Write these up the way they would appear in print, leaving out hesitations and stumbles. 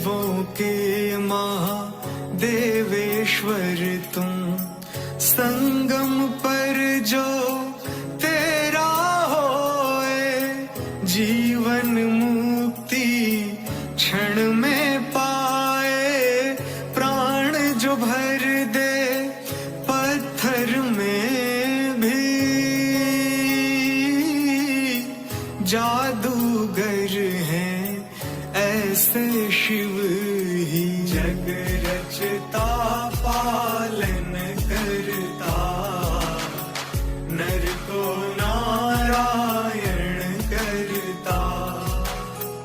देवों के महादेवेश्वर तुम, संगम पर जो तेरा होए, जीवन मुक्ति क्षण में पाए। प्राण जो भर दे पत्थर में भी, जादूगर हैं ऐसे शिव ही। जग रचता पालन करता, नर को नारायण करता।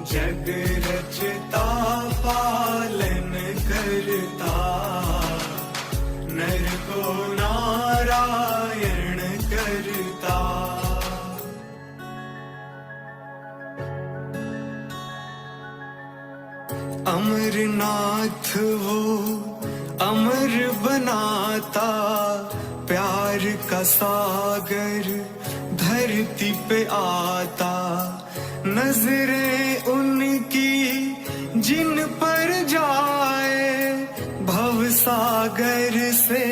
जग रचता पालन करता, नर को नारायण करता। अमरनाथ वो अमर बनाता, प्यार का सागर धरती पे आता। नजरें उनकी जिन पर जाए, भव सागर से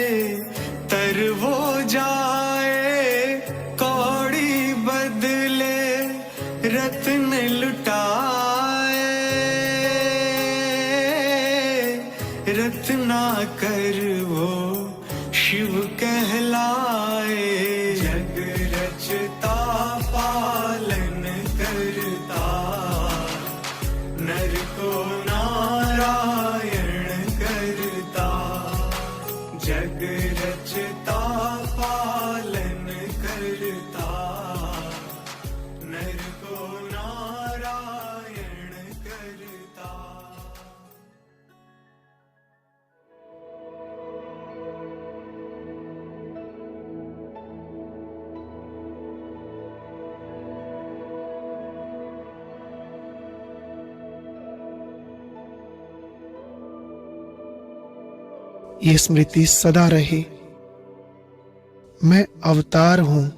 तर वो जाए। कौड़ी बदले रत्न लुटाए, रत्ना कर वो शिव कहलाए। जग रचता पालन करता, नर को नारायण करता। जग रचता पालन करता, नर को नारायण करता। ये स्मृति सदा रहे, मैं अवतार हूं।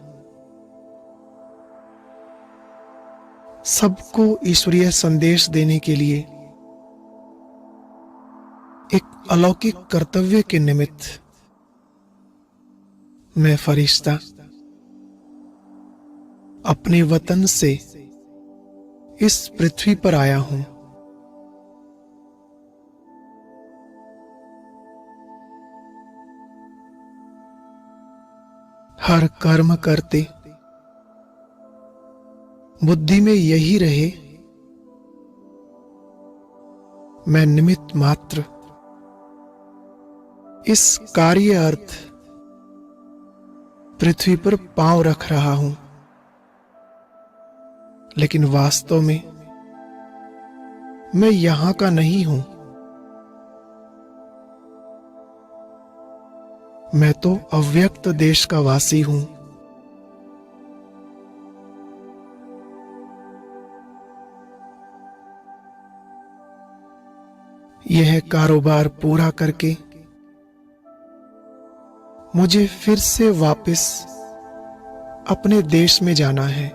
सबको ईश्वरीय संदेश देने के लिए एक अलौकिक कर्तव्य के निमित्त मैं फरिश्ता अपने वतन से इस पृथ्वी पर आया हूं। हर कर्म करते बुद्धि में यही रहे, मैं निमित्त मात्र इस कार्य अर्थ पृथ्वी पर पांव रख रहा हूं। लेकिन वास्तव में मैं यहां का नहीं हूं। मैं तो अव्यक्त देश का वासी हूं। यह कारोबार पूरा करके मुझे फिर से वापस अपने देश में जाना है।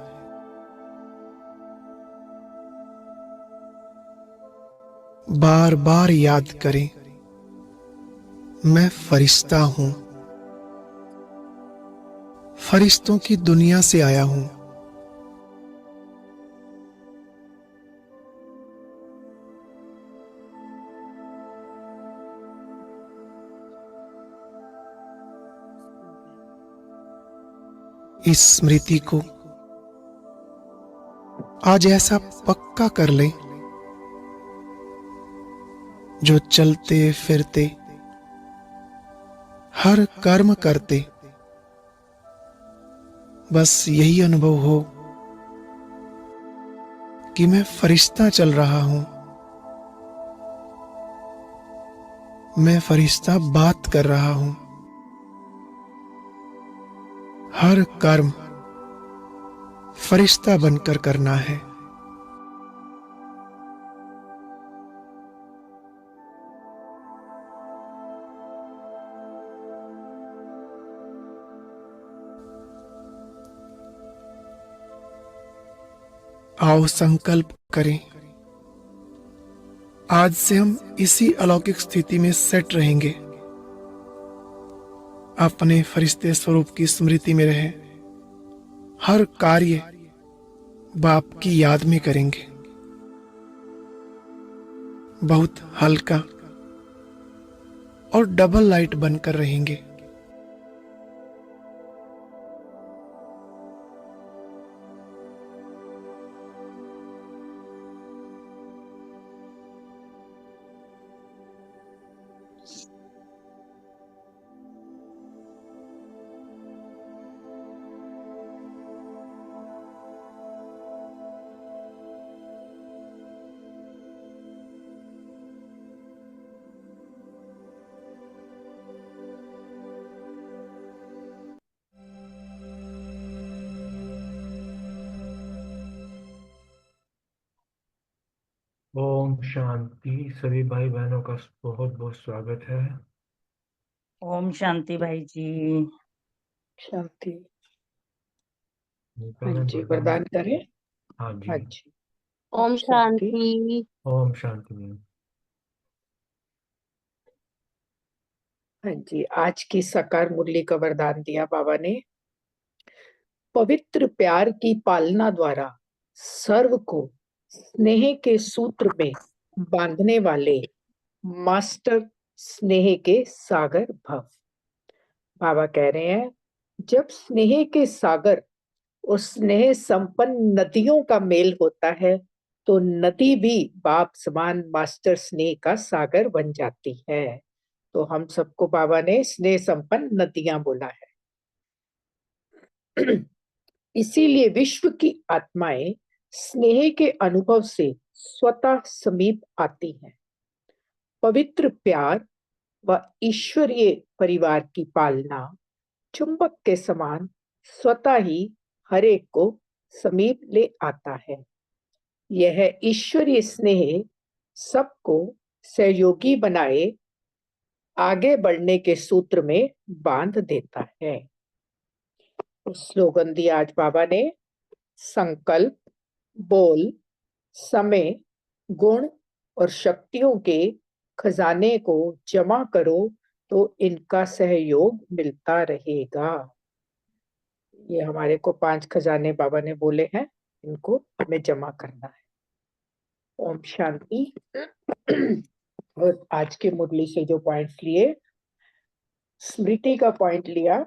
बार बार याद करें, मैं फरिश्ता हूं, फरिश्तों की दुनिया से आया हूं। इस स्मृति को आज ऐसा पक्का कर लें, जो चलते फिरते हर कर्म करते बस यही अनुभव हो कि मैं फरिश्ता चल रहा हूं, मैं फरिश्ता बात कर रहा हूं। हर कर्म फरिश्ता बनकर करना है। आओ संकल्प करें, आज से हम इसी अलौकिक स्थिति में सेट रहेंगे। अपने फरिश्ते स्वरूप की स्मृति में रहे हर कार्य बाप की याद में करेंगे। बहुत हल्का और डबल लाइट बनकर रहेंगे। ओम शांति। सभी भाई बहनों का बहुत बहुत स्वागत है। ओम शांति भाई जी। शांति। हाँ पहले जी, वरदान। वरदान करें। हाँ हाँ जी। जी, ओम शांति। शांति। ओम शांति मैम। हाँ जी, आज की साकार मुरली का वरदान दिया बाबा ने। पवित्र प्यार की पालना द्वारा सर्व को स्नेह के सूत्र में बांधने वाले मास्टर स्नेह के सागर भव। बाबा कह रहे हैं, जब स्नेह के सागर और स्नेह संपन्न नदियों का मेल होता है तो नदी भी बाप समान मास्टर स्नेह का सागर बन जाती है। तो हम सबको बाबा ने स्नेह संपन्न नदियां बोला है। इसीलिए विश्व की आत्माएं स्नेह के अनुभव से स्वतः समीप आती हैं। पवित्र प्यार व ईश्वरीय परिवार की पालना चुंबक के समान स्वतः ही हर एक को समीप ले आता है। यह ईश्वरीय स्नेह सबको सहयोगी बनाए आगे बढ़ने के सूत्र में बांध देता है। स्लोगन दिया आज बाबा ने, संकल्प, बोल, समय, गुण और शक्तियों के खजाने को जमा करो तो इनका सहयोग मिलता रहेगा। ये हमारे को 5 खजाने बाबा ने बोले हैं, इनको हमें जमा करना है। ओम शांति। और आज के मुरली से जो पॉइंट्स लिए, स्मृति का पॉइंट लिया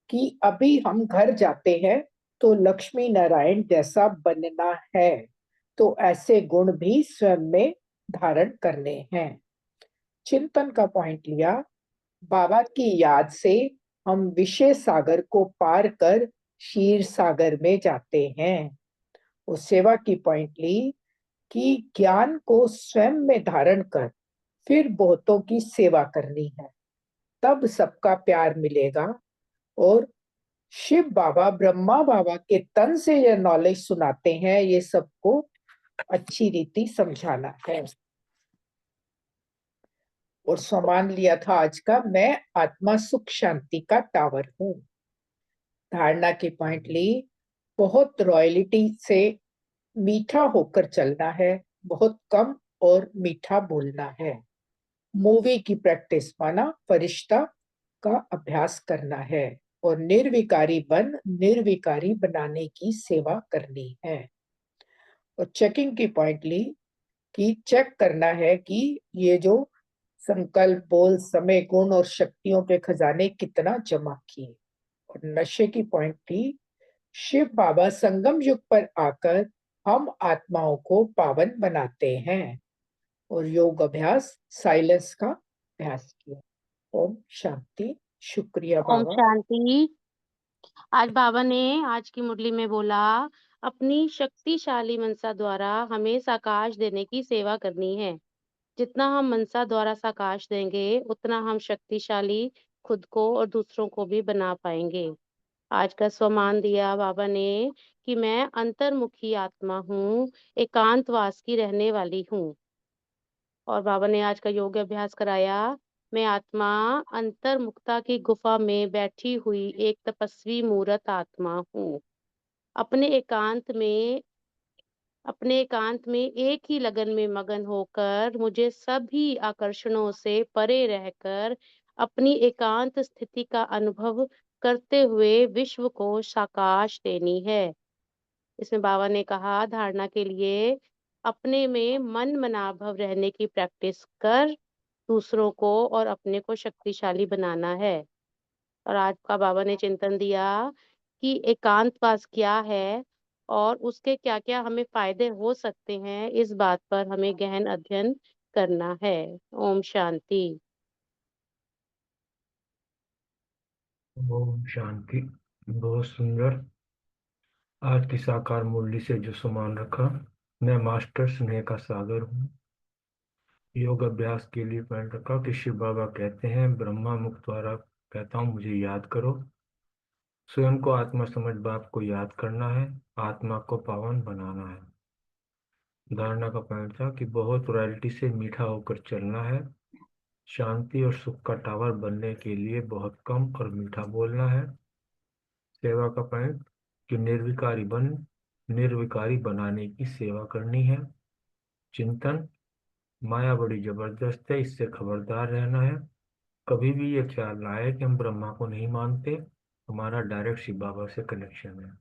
कि अभी हम घर जाते हैं तो लक्ष्मी नारायण जैसा बनना है, तो ऐसे गुण भी स्वयं में धारण करने हैं। चिंतन का पॉइंट लिया, बाबा की याद से हम विषय सागर को पार कर क्षीर सागर में जाते हैं। और सेवा की पॉइंट ली कि ज्ञान को स्वयं में धारण कर फिर बहुतों की सेवा करनी है, तब सबका प्यार मिलेगा। और शिव बाबा ब्रह्मा बाबा के तन से यह नॉलेज सुनाते हैं, ये सबको अच्छी रीति समझाना है। और सम्मान लिया था आज का, मैं आत्मा सुख शांति का टावर हूं। धारणा की पॉइंट ली, बहुत रॉयल्टी से मीठा होकर चलना है, बहुत कम और मीठा बोलना है। मूवी की प्रैक्टिस माना फरिश्ता का अभ्यास करना है और निर्विकारी बन निर्विकारी बनाने की सेवा करनी है। और चेकिंग की पॉइंट ली कि चेक करना है कि ये जो संकल्प, बोल, समय, गुण और शक्तियों के खजाने कितना जमा किए। और नशे की पॉइंट थी, शिव बाबा संगम युग पर आकर हम आत्माओं को पावन बनाते हैं। और योग अभ्यास साइलेंस का अभ्यास किया। ओम शांति। शुक्रिया ओम बाबा। शांति। आज बाबा ने आज की मुरली में बोला, अपनी शक्तिशाली मनसा द्वारा हमें साकाश देने की सेवा करनी है। जितना हम मनसा द्वारा साकाश देंगे उतना हम शक्तिशाली खुद को और दूसरों को भी बना पाएंगे। आज का स्वमान दिया बाबा ने कि मैं अंतर्मुखी आत्मा हूँ, एकांतवास की रहने वाली हूँ। और बाबा ने आज का योग अभ्यास कराया, मैं आत्मा अंतर्मुखता की गुफा में बैठी हुई एक तपस्वी मूर्त आत्मा हूँ। अपने एकांत में अपने एकांत में एक ही लगन में मगन होकर मुझे सभी आकर्षणों से परे रहकर अपनी एकांत स्थिति का अनुभव करते हुए विश्व को साकाश देनी है। इसमें बाबा ने कहा धारणा के लिए अपने में मन मनाभव रहने की प्रैक्टिस कर दूसरों को और अपने को शक्तिशाली बनाना है। और आज का बाबा ने चिंतन दिया कि एकांतवास क्या है और उसके क्या क्या हमें फायदे हो सकते हैं, इस बात पर हमें गहन अध्ययन करना है। ओम शांति। ओम शांति। बहुत सुंदर। आज की साकार मुरली से जो सम्मान रखा, मैं मास्टर स्नेह का सागर हूँ। योग अभ्यास के लिए पहन रखा कि शिव बाबा कहते हैं ब्रह्मा मुख द्वारा कहता हूँ मुझे याद करो। स्वयं को आत्मा समझ बाप को याद करना है, आत्मा को पावन बनाना है। धारणा का पॉइंट था कि बहुत रॉयल्टी से मीठा होकर चलना है। शांति और सुख का टावर बनने के लिए बहुत कम और मीठा बोलना है। सेवा का पॉइंट कि निर्विकारी बनाने की सेवा करनी है। चिंतन, माया बड़ी जबरदस्त है, इससे खबरदार रहना है। कभी भी ये ख्याल ना आए कि हम ब्रह्मा को नहीं मानते, हमारा डायरेक्ट शिव बाबा से कनेक्शन है।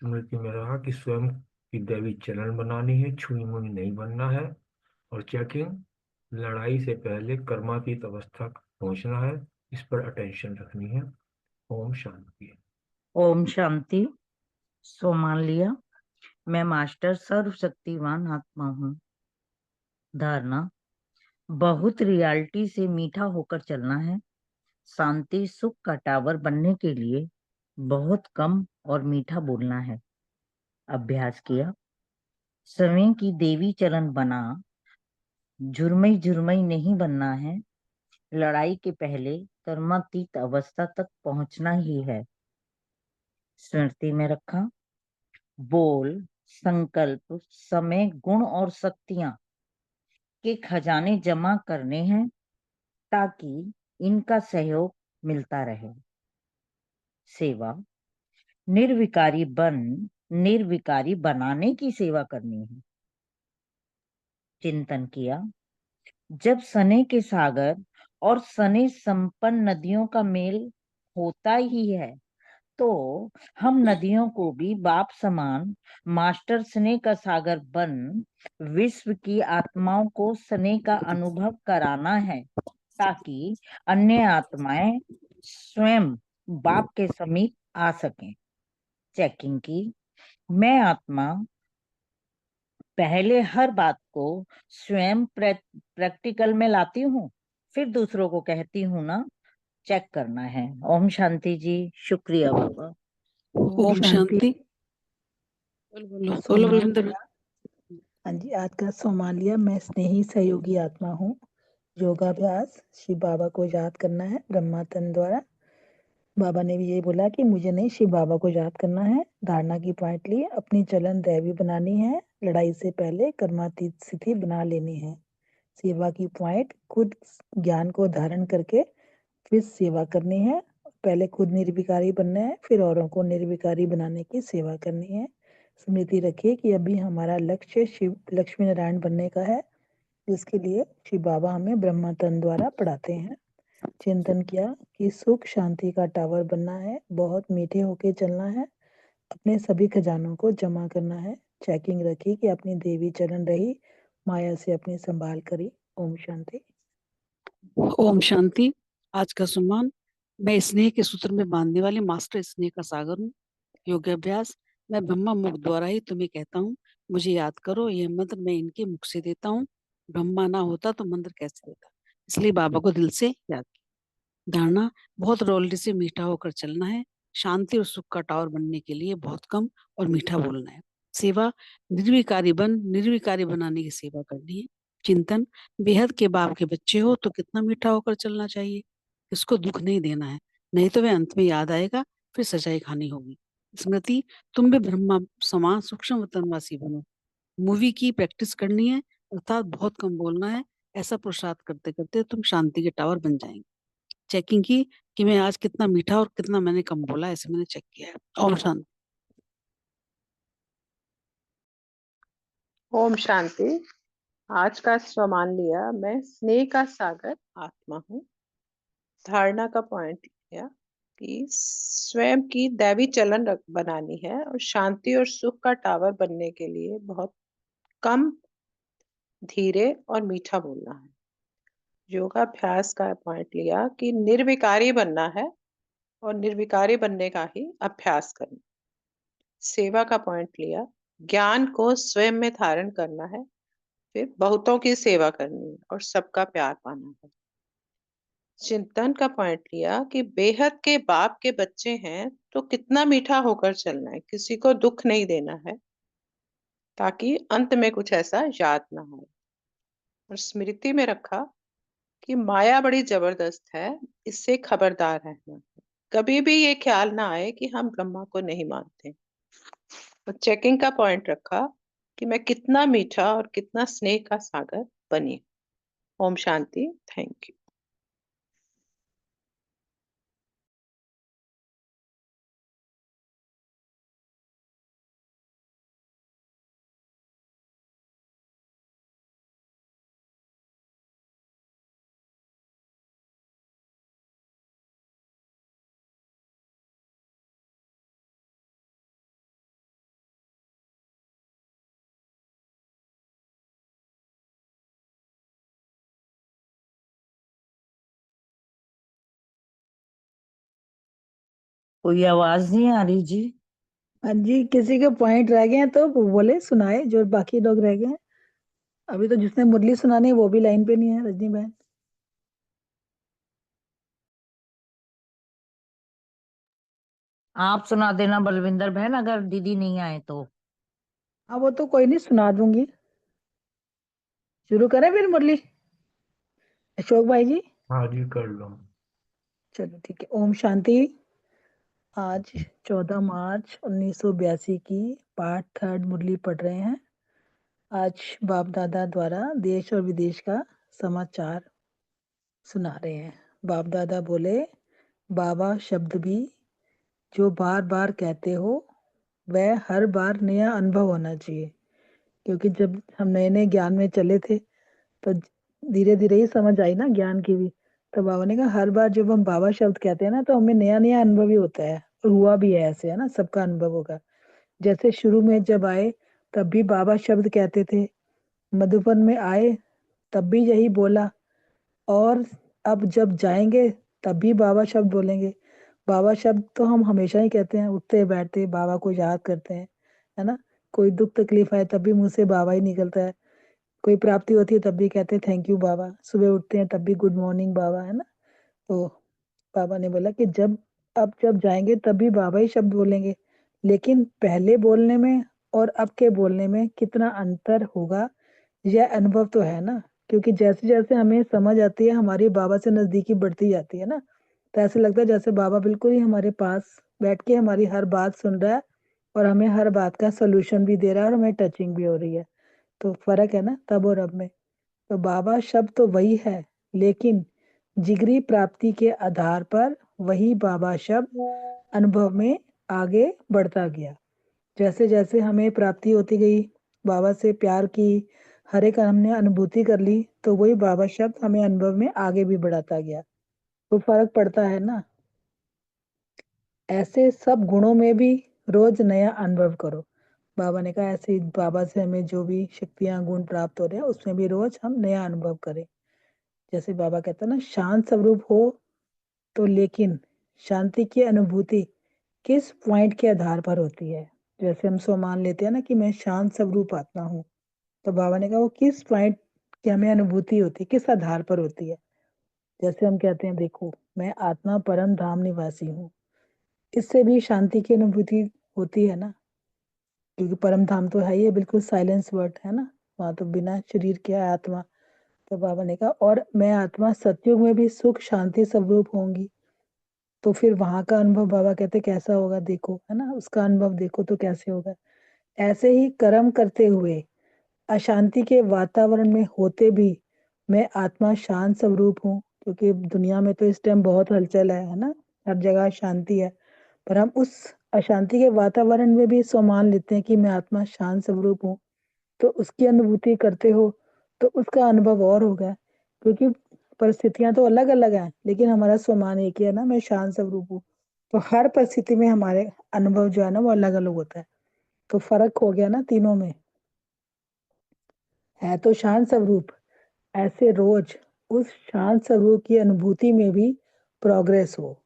स्मृति में रहा कि स्वयं की दैवी चलन बनानी है, छुई मुई नहीं बनना है। और चेकिंग, लड़ाई से पहले कर्मातीत अवस्था पहुंचना है, इस पर अटेंशन रखनी है। ओम शांति। ओम शांति। सो मान लिया मैं मास्टर सर्वशक्तिवान आत्मा हूँ। धारणा, बहुत रियलिटी से मीठा होकर चलना है। शांति सुख का टावर बनने के लिए बहुत कम और मीठा बोलना है। अभ्यास किया, समय की देवी चलन बना, झुरमई झुरमई नहीं बनना है। लड़ाई के पहले कर्मातीत अवस्था तक पहुंचना ही है। स्मृति में रखा, बोल, संकल्प, समय, गुण और शक्तियां के खजाने जमा करने हैं ताकि इनका सहयोग मिलता रहे। सेवा, निर्विकारी बनाने की सेवा करनी है। चिंतन किया, जब सने के सागर और सने संपन्न नदियों का मेल होता ही है तो हम नदियों को भी बाप समान मास्टर स्नेह का सागर बन विश्व की आत्माओं को स्नेह का अनुभव कराना है ताकि अन्य आत्माएं स्वयं बाप के समीप आ सकें। चेकिंग की, मैं आत्मा पहले हर बात को स्वयं प्रैक्टिकल में लाती हूँ, फिर दूसरों को कहती हूँ ना। चेक करना है। ओम शांति जी। शुक्रिया बाबा। ओम शांति। बोलो बोलो बोलो बलविंदर। हाँ जी, आज का सोमालिया, मैं स्नेही सहयोगी आत्मा हूँ। योगाभ्यास, शिव बाबा को याद करना है ब्रह्मा तन द्वारा। बाबा ने भी यही बोला कि मुझे नहीं, शिव बाबा को याद करना है। धारणा की पॉइंट ली, अपनी चलन दैवी बनानी है, लड़ाई से पहले कर्मातीत स्थिति बना लेनी है। सेवा की पॉइंट, खुद ज्ञान को धारण करके फिर सेवा करनी है। पहले खुद निर्विकारी बनना है, फिर औरों को निर्विकारी बनाने की सेवा करनी है। स्मृति रखिए कि अभी हमारा लक्ष्य शिव लक्ष्मी नारायण बनने का है, जिसके लिए शिव बाबा हमें ब्रह्मा तन द्वारा पढ़ाते हैं। चिंतन किया कि सुख शांति का टावर बनना है, बहुत मीठे होके चलना है, अपने सभी खजानों को जमा करना है। चेकिंग रखी कि अपनी देवी चरण रही, माया से अपनी संभाल करी। ओम शांति। ओम शांति। आज का सम्मान, मैं स्नेह के सूत्र में बांधने वाली मास्टर स्नेह का सागर हूँ। योगाभ्यास, मैं ब्रह्मा मुख द्वारा ही तुम्हें कहता हूँ मुझे याद करो। यह मंत्र मैं इनके मुख से देता हूँ। ब्रह्मा ना होता तो मंत्र कैसे देता, इसलिए बाबा को दिल से याद किया। धारणा, बहुत रॉयल्टी से मीठा होकर चलना है। शांति और सुख का टावर बनने के लिए बहुत कम और मीठा बोलना है। सेवा, निर्विकारी बनाने की सेवा करनी है। चिंतन, बेहद के बाप के बच्चे हो तो कितना मीठा होकर चलना चाहिए, इसको दुख नहीं देना है, नहीं तो वह अंत में याद आएगा, फिर सजाई खानी होगी। स्मृति, तुम भी ब्रह्मा समान सूक्ष्म वतनवासी बनो। मूवी की प्रैक्टिस करनी है, अर्थात बहुत कम बोलना है। ऐसा पुरुषार्थ करते करते तुम शांति के टावर बन जाएंगे। चेकिंग की कि मैं आज कितना मीठा और कितना मैंने कम बोला, ऐसे मैंने चेक किया है। ओम शांति। ओम शांति। आज का स्वमान लिया, मैं स्नेह का सागर आत्मा हूँ। धारणा का पॉइंट लिया कि स्वयं की दैवी चलन बनानी है और शांति और सुख का टावर बनने के लिए बहुत कम, धीरे और मीठा बोलना है। योगाभ्यास का पॉइंट लिया कि निर्विकारी बनना है और निर्विकारी बनने का ही अभ्यास करना। सेवा का पॉइंट लिया, ज्ञान को स्वयं में धारण करना है, फिर बहुतों की सेवा करनी है और सबका प्यार पाना है। चिंतन का पॉइंट लिया कि बेहद के बाप के बच्चे हैं तो कितना मीठा होकर चलना है, किसी को दुख नहीं देना है, ताकि अंत में कुछ ऐसा याद ना हो। और स्मृति में रखा कि माया बड़ी जबरदस्त है, इससे खबरदार रहना है। कभी भी ये ख्याल ना आए कि हम ब्रह्मा को नहीं मानते। और चेकिंग का पॉइंट रखा कि मैं कितना मीठा और कितना स्नेह का सागर बनी। ओम शांति। Thank you. कोई आवाज नहीं आ रही जी। हाँ जी, किसी के पॉइंट रह गए हैं तो वो बोले, सुनाए जो बाकी लोग रह गए हैं। अभी तो जिसने मुरली सुनानी है वो भी लाइन पे नहीं है, रजनी बहन। आप सुना देना बलविंदर बहन, अगर दीदी नहीं आए तो। हाँ वो तो कोई नहीं, सुना दूंगी। शुरू करें फिर मुरली, अशोक भाई जी? हाँ जी, कर लो। चलो ठीक है। ओम शांति। आज 14 मार्च 1982 की पाठ थर्ड मुरली पढ़ रहे हैं। आज बाप दादा द्वारा देश और विदेश का समाचार सुना रहे हैं। बाप दादा बोले, बाबा शब्द भी जो बार बार कहते हो वह हर बार नया अनुभव होना चाहिए, क्योंकि जब हम नए नए ज्ञान में चले थे तो धीरे धीरे ही समझ आई ना ज्ञान की भी। तो बाबा ने कहा हर बार जब हम बाबा शब्द कहते हैं ना तो हमें नया नया अनुभव ही होता है, और हुआ भी है ऐसे, है ना, सबका अनुभव होगा। जैसे शुरू में जब आए तब भी बाबा शब्द कहते थे, मधुबन में आए तब भी यही बोला, और अब जब जाएंगे तब भी बाबा शब्द बोलेंगे। बाबा शब्द तो हम हमेशा ही कहते हैं, उठते बैठते बाबा को याद करते हैं, है ना। कोई दुख तकलीफ आए तब भी मुंह से बाबा ही निकलता है। कोई प्राप्ति होती है तब भी कहते हैं थैंक यू बाबा। सुबह उठते हैं तब भी गुड मॉर्निंग बाबा, है ना। तो बाबा ने बोला कि जब जाएंगे तब भी बाबा ही शब्द बोलेंगे, लेकिन पहले बोलने में और अब के बोलने में कितना अंतर होगा, यह अनुभव तो है ना। क्योंकि जैसे जैसे हमें समझ आती है हमारी बाबा से नजदीकी बढ़ती जाती है ना, तो ऐसे लगता है जैसे बाबा बिल्कुल ही हमारे पास बैठ के हमारी हर बात सुन रहा है और हमें हर बात का सोल्यूशन भी दे रहा है और हमें टचिंग भी हो रही है। तो फर्क है ना तब और अब में। तो बाबा शब्द तो वही है, लेकिन जिगरी प्राप्ति के आधार पर वही बाबा शब्द अनुभव में आगे बढ़ता गया। जैसे जैसे हमें प्राप्ति होती गई, बाबा से प्यार की, हर एक हमने अनुभूति कर ली, तो वही बाबा शब्द हमें अनुभव में आगे भी बढ़ाता गया। तो फर्क पड़ता है ना। ऐसे सब गुणों में भी रोज नया अनुभव करो। बाबा ने कहा ऐसे ही बाबा से हमें जो भी शक्तियां गुण प्राप्त हो रहे हैं उसमें भी रोज हम नया अनुभव करें। जैसे बाबा कहता है ना, शांत स्वरूप हो तो, लेकिन शांति की अनुभूति किस पॉइंट के आधार पर होती है। जैसे हम सो मान लेते हैं ना कि मैं शांत स्वरूप आत्मा हूँ, तो बाबा ने कहा वो किस पॉइंट की हमें अनुभूति होती है, किस आधार पर होती है। जैसे हम कहते हैं देखो मैं आत्मा परम धाम निवासी हूँ, इससे भी शांति की अनुभूति होती है ना, क्योंकि परम धाम तो है ही है, बिल्कुल साइलेंस वर्ड है ना, वहां तो बिना शरीर के है आत्मा। तो बाबा ने कहा और मैं आत्मा सतयुग में भी सुख शांति स्वरूप होंगी, तो फिर वहां का अनुभव बाबा कहते कैसा होगा, देखो है ना, उसका अनुभव देखो तो कैसे होगा। ऐसे ही कर्म करते हुए अशांति के वातावरण में होते भी मैं आत्मा शांत स्वरूप हूँ, क्योंकि दुनिया में तो इस टाइम बहुत हलचल है ना, हर जगह शांति है। पर हम उस अशांति के वातावरण में भी सो मान लेते हैं कि मैं आत्मा शांत स्वरूप हूँ। तो उसकी अनुभूति करते हो तो उसका अनुभव और होगा, क्योंकि परिस्थितियां तो अलग अलग हैं लेकिन हमारा स्वमान एक ही है ना, मैं शांत स्वरूप हूँ। तो हर परिस्थिति में हमारे अनुभव जो है ना वो अलग अलग होता है। तो फर्क हो गया ना तीनों में, है तो शांत स्वरूप, ऐसे रोज उस शांत स्वरूप की अनुभूति में भी प्रोग्रेस हो।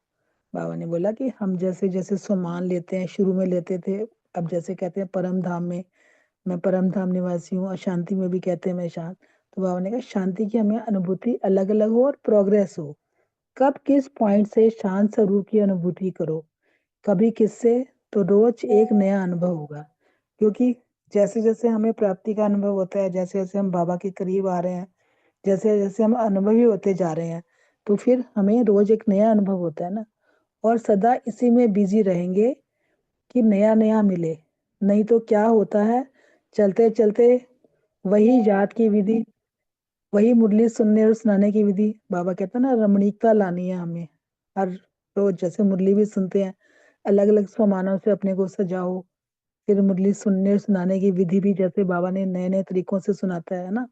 बाबा ने बोला कि हम जैसे जैसे सम्मान लेते हैं, शुरू में लेते थे, अब जैसे कहते हैं परम धाम में, मैं परम धाम निवासी हूँ, अशांति में भी कहते हैं मैं शांत। तो बाबा ने कहा शांति की हमें अनुभूति अलग अलग हो और प्रोग्रेस हो। कब किस पॉइंट से शांत स्वरूप की अनुभूति करो, कभी किससे, तो रोज एक नया अनुभव होगा। क्योंकि जैसे जैसे हमें प्राप्ति का अनुभव होता है, जैसे जैसे हम बाबा के करीब आ रहे हैं, जैसे जैसे हम अनुभवी होते जा रहे हैं, तो फिर हमें रोज एक नया अनुभव होता है ना। और सदा इसी में बिजी रहेंगे कि नया नया मिले, नहीं तो क्या होता है, चलते चलते वही याद की विधि, वही मुरली सुनने और सुनाने की विधि। बाबा कहते हैं ना रमणीकता लानी है हमें, हर रोज जैसे मुरली भी सुनते हैं, अलग अलग स्वमानों से अपने को सजाओ। फिर मुरली सुनने और सुनाने की विधि भी जैसे बाबा ने नए नए तरीकों से सुनाता है ना,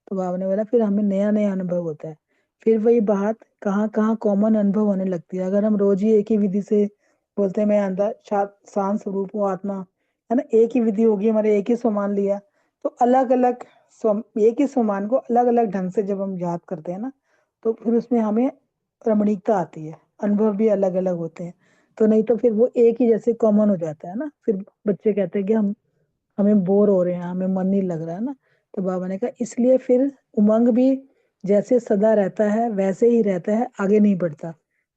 तो बाबा ने बोला फिर हमें नया नया अनुभव होता है। फिर वही बात कहाँ कहाँ कॉमन अनुभव होने लगती है। अगर हम रोज ही एक ही विधि से बोलते हैं मैं अंदर शांत स्वरूप हूँ आत्मा, है ना, एक ही विधि होगी, हमारे एक ही स्वमान लिया, तो अलग अलग एक ही स्वमान को अलग अलग ढंग से जब हम याद करते हैं ना, तो फिर उसमें हमें रमणीकता आती है, अनुभव भी अलग अलग होते हैं। तो नहीं तो फिर वो एक ही जैसे कॉमन हो जाता है ना, फिर बच्चे कहते हैं कि हम हमें बोर हो रहे हैं, हमें मन नहीं लग रहा है ना। तो बाबा ने कहा इसलिए फिर उमंग भी जैसे सदा रहता है वैसे ही रहता है, आगे नहीं बढ़ता।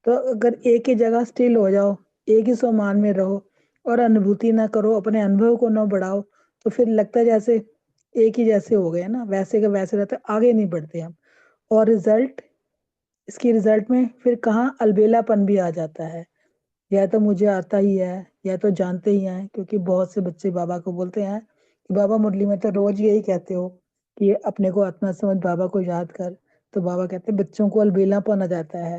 तो अगर एक ही जगह स्टिल हो जाओ, एक ही स्वमान में रहो और अनुभूति ना करो, अपने अनुभव को ना बढ़ाओ, तो फिर लगता है जैसे एक ही जैसे हो गए ना, वैसे के वैसे रहते, आगे नहीं बढ़ते हम। और रिजल्ट, इसकी रिजल्ट में फिर कहाँ अलबेलापन भी आ जाता है। यह तो मुझे आता ही है, यह तो जानते ही हैं, क्योंकि बहुत से बच्चे बाबा को बोलते हैं कि बाबा मुरली में तो रोज यही कहते हो कि अपने को आत्मा समझ, बाबा को याद कर। तो बाबा कहते हैं बच्चों को अलबेलापन आ जाता है,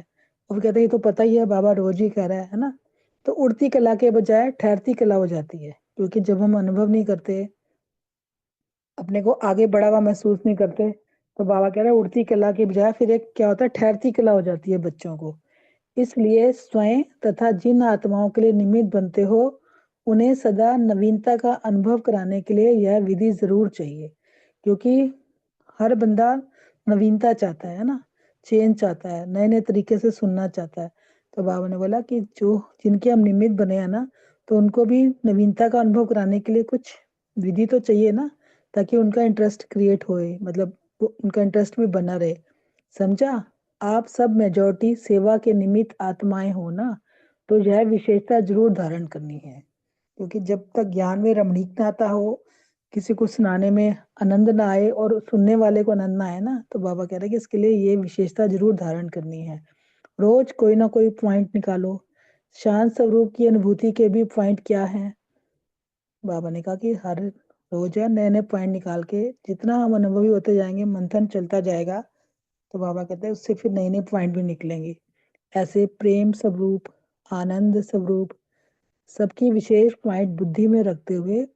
और वो कहते हैं ये तो पता ही है, बाबा रोज ही कह रहा है ना। तो उड़ती कला के बजाय ठहरती कला हो जाती है, क्योंकि जब हम अनुभव नहीं करते, अपने को आगे बढ़ा हुआ महसूस नहीं करते, तो बाबा कह रहे हैं उड़ती कला के बजाय फिर एक क्या होता है, ठहरती कला हो जाती है बच्चों को। इसलिए स्वयं तथा जिन आत्माओं के लिए निमित्त बनते हो, उन्हें सदा नवीनता का अनुभव कराने के लिए यह विधि जरूर चाहिए। क्योंकि हर बंदा नवीनता चाहता है ना, चेंज चाहता है, नए नए तरीके से सुनना चाहता है। तो बाबा ने बोला कि जो जिनके हम निमित्त बने हैं ना, तो उनको भी नवीनता का अनुभव कराने के लिए कुछ विधि तो चाहिए ना, ताकि उनका इंटरेस्ट क्रिएट होए, मतलब उनका इंटरेस्ट भी बना रहे। समझा? आप सब मेजॉरिटी सेवा के निमित्त आत्माएं हो ना, तो यह विशेषता जरूर धारण करनी है। क्योंकि जब तक ज्ञान में रमणीकता हो, किसी को सुनाने में आनंद ना आए और सुनने वाले को आनंद ना आए ना, तो बाबा कह रहे हैं कि इसके लिए ये विशेषता जरूर धारण करनी है। रोज कोई ना कोई पॉइंट निकालो। शांत स्वरूप की अनुभूति के भी पॉइंट क्या है, बाबा ने कहा कि हर रोज है नए नए पॉइंट निकाल के, जितना हम अनुभवी होते जाएंगे, मंथन चलता जाएगा, तो बाबा कहते हैं उससे फिर नए नए पॉइंट भी निकलेंगे। ऐसे प्रेम स्वरूप, आनंद स्वरूप, सबकी विशेष पॉइंट बुद्धि में रखते हुए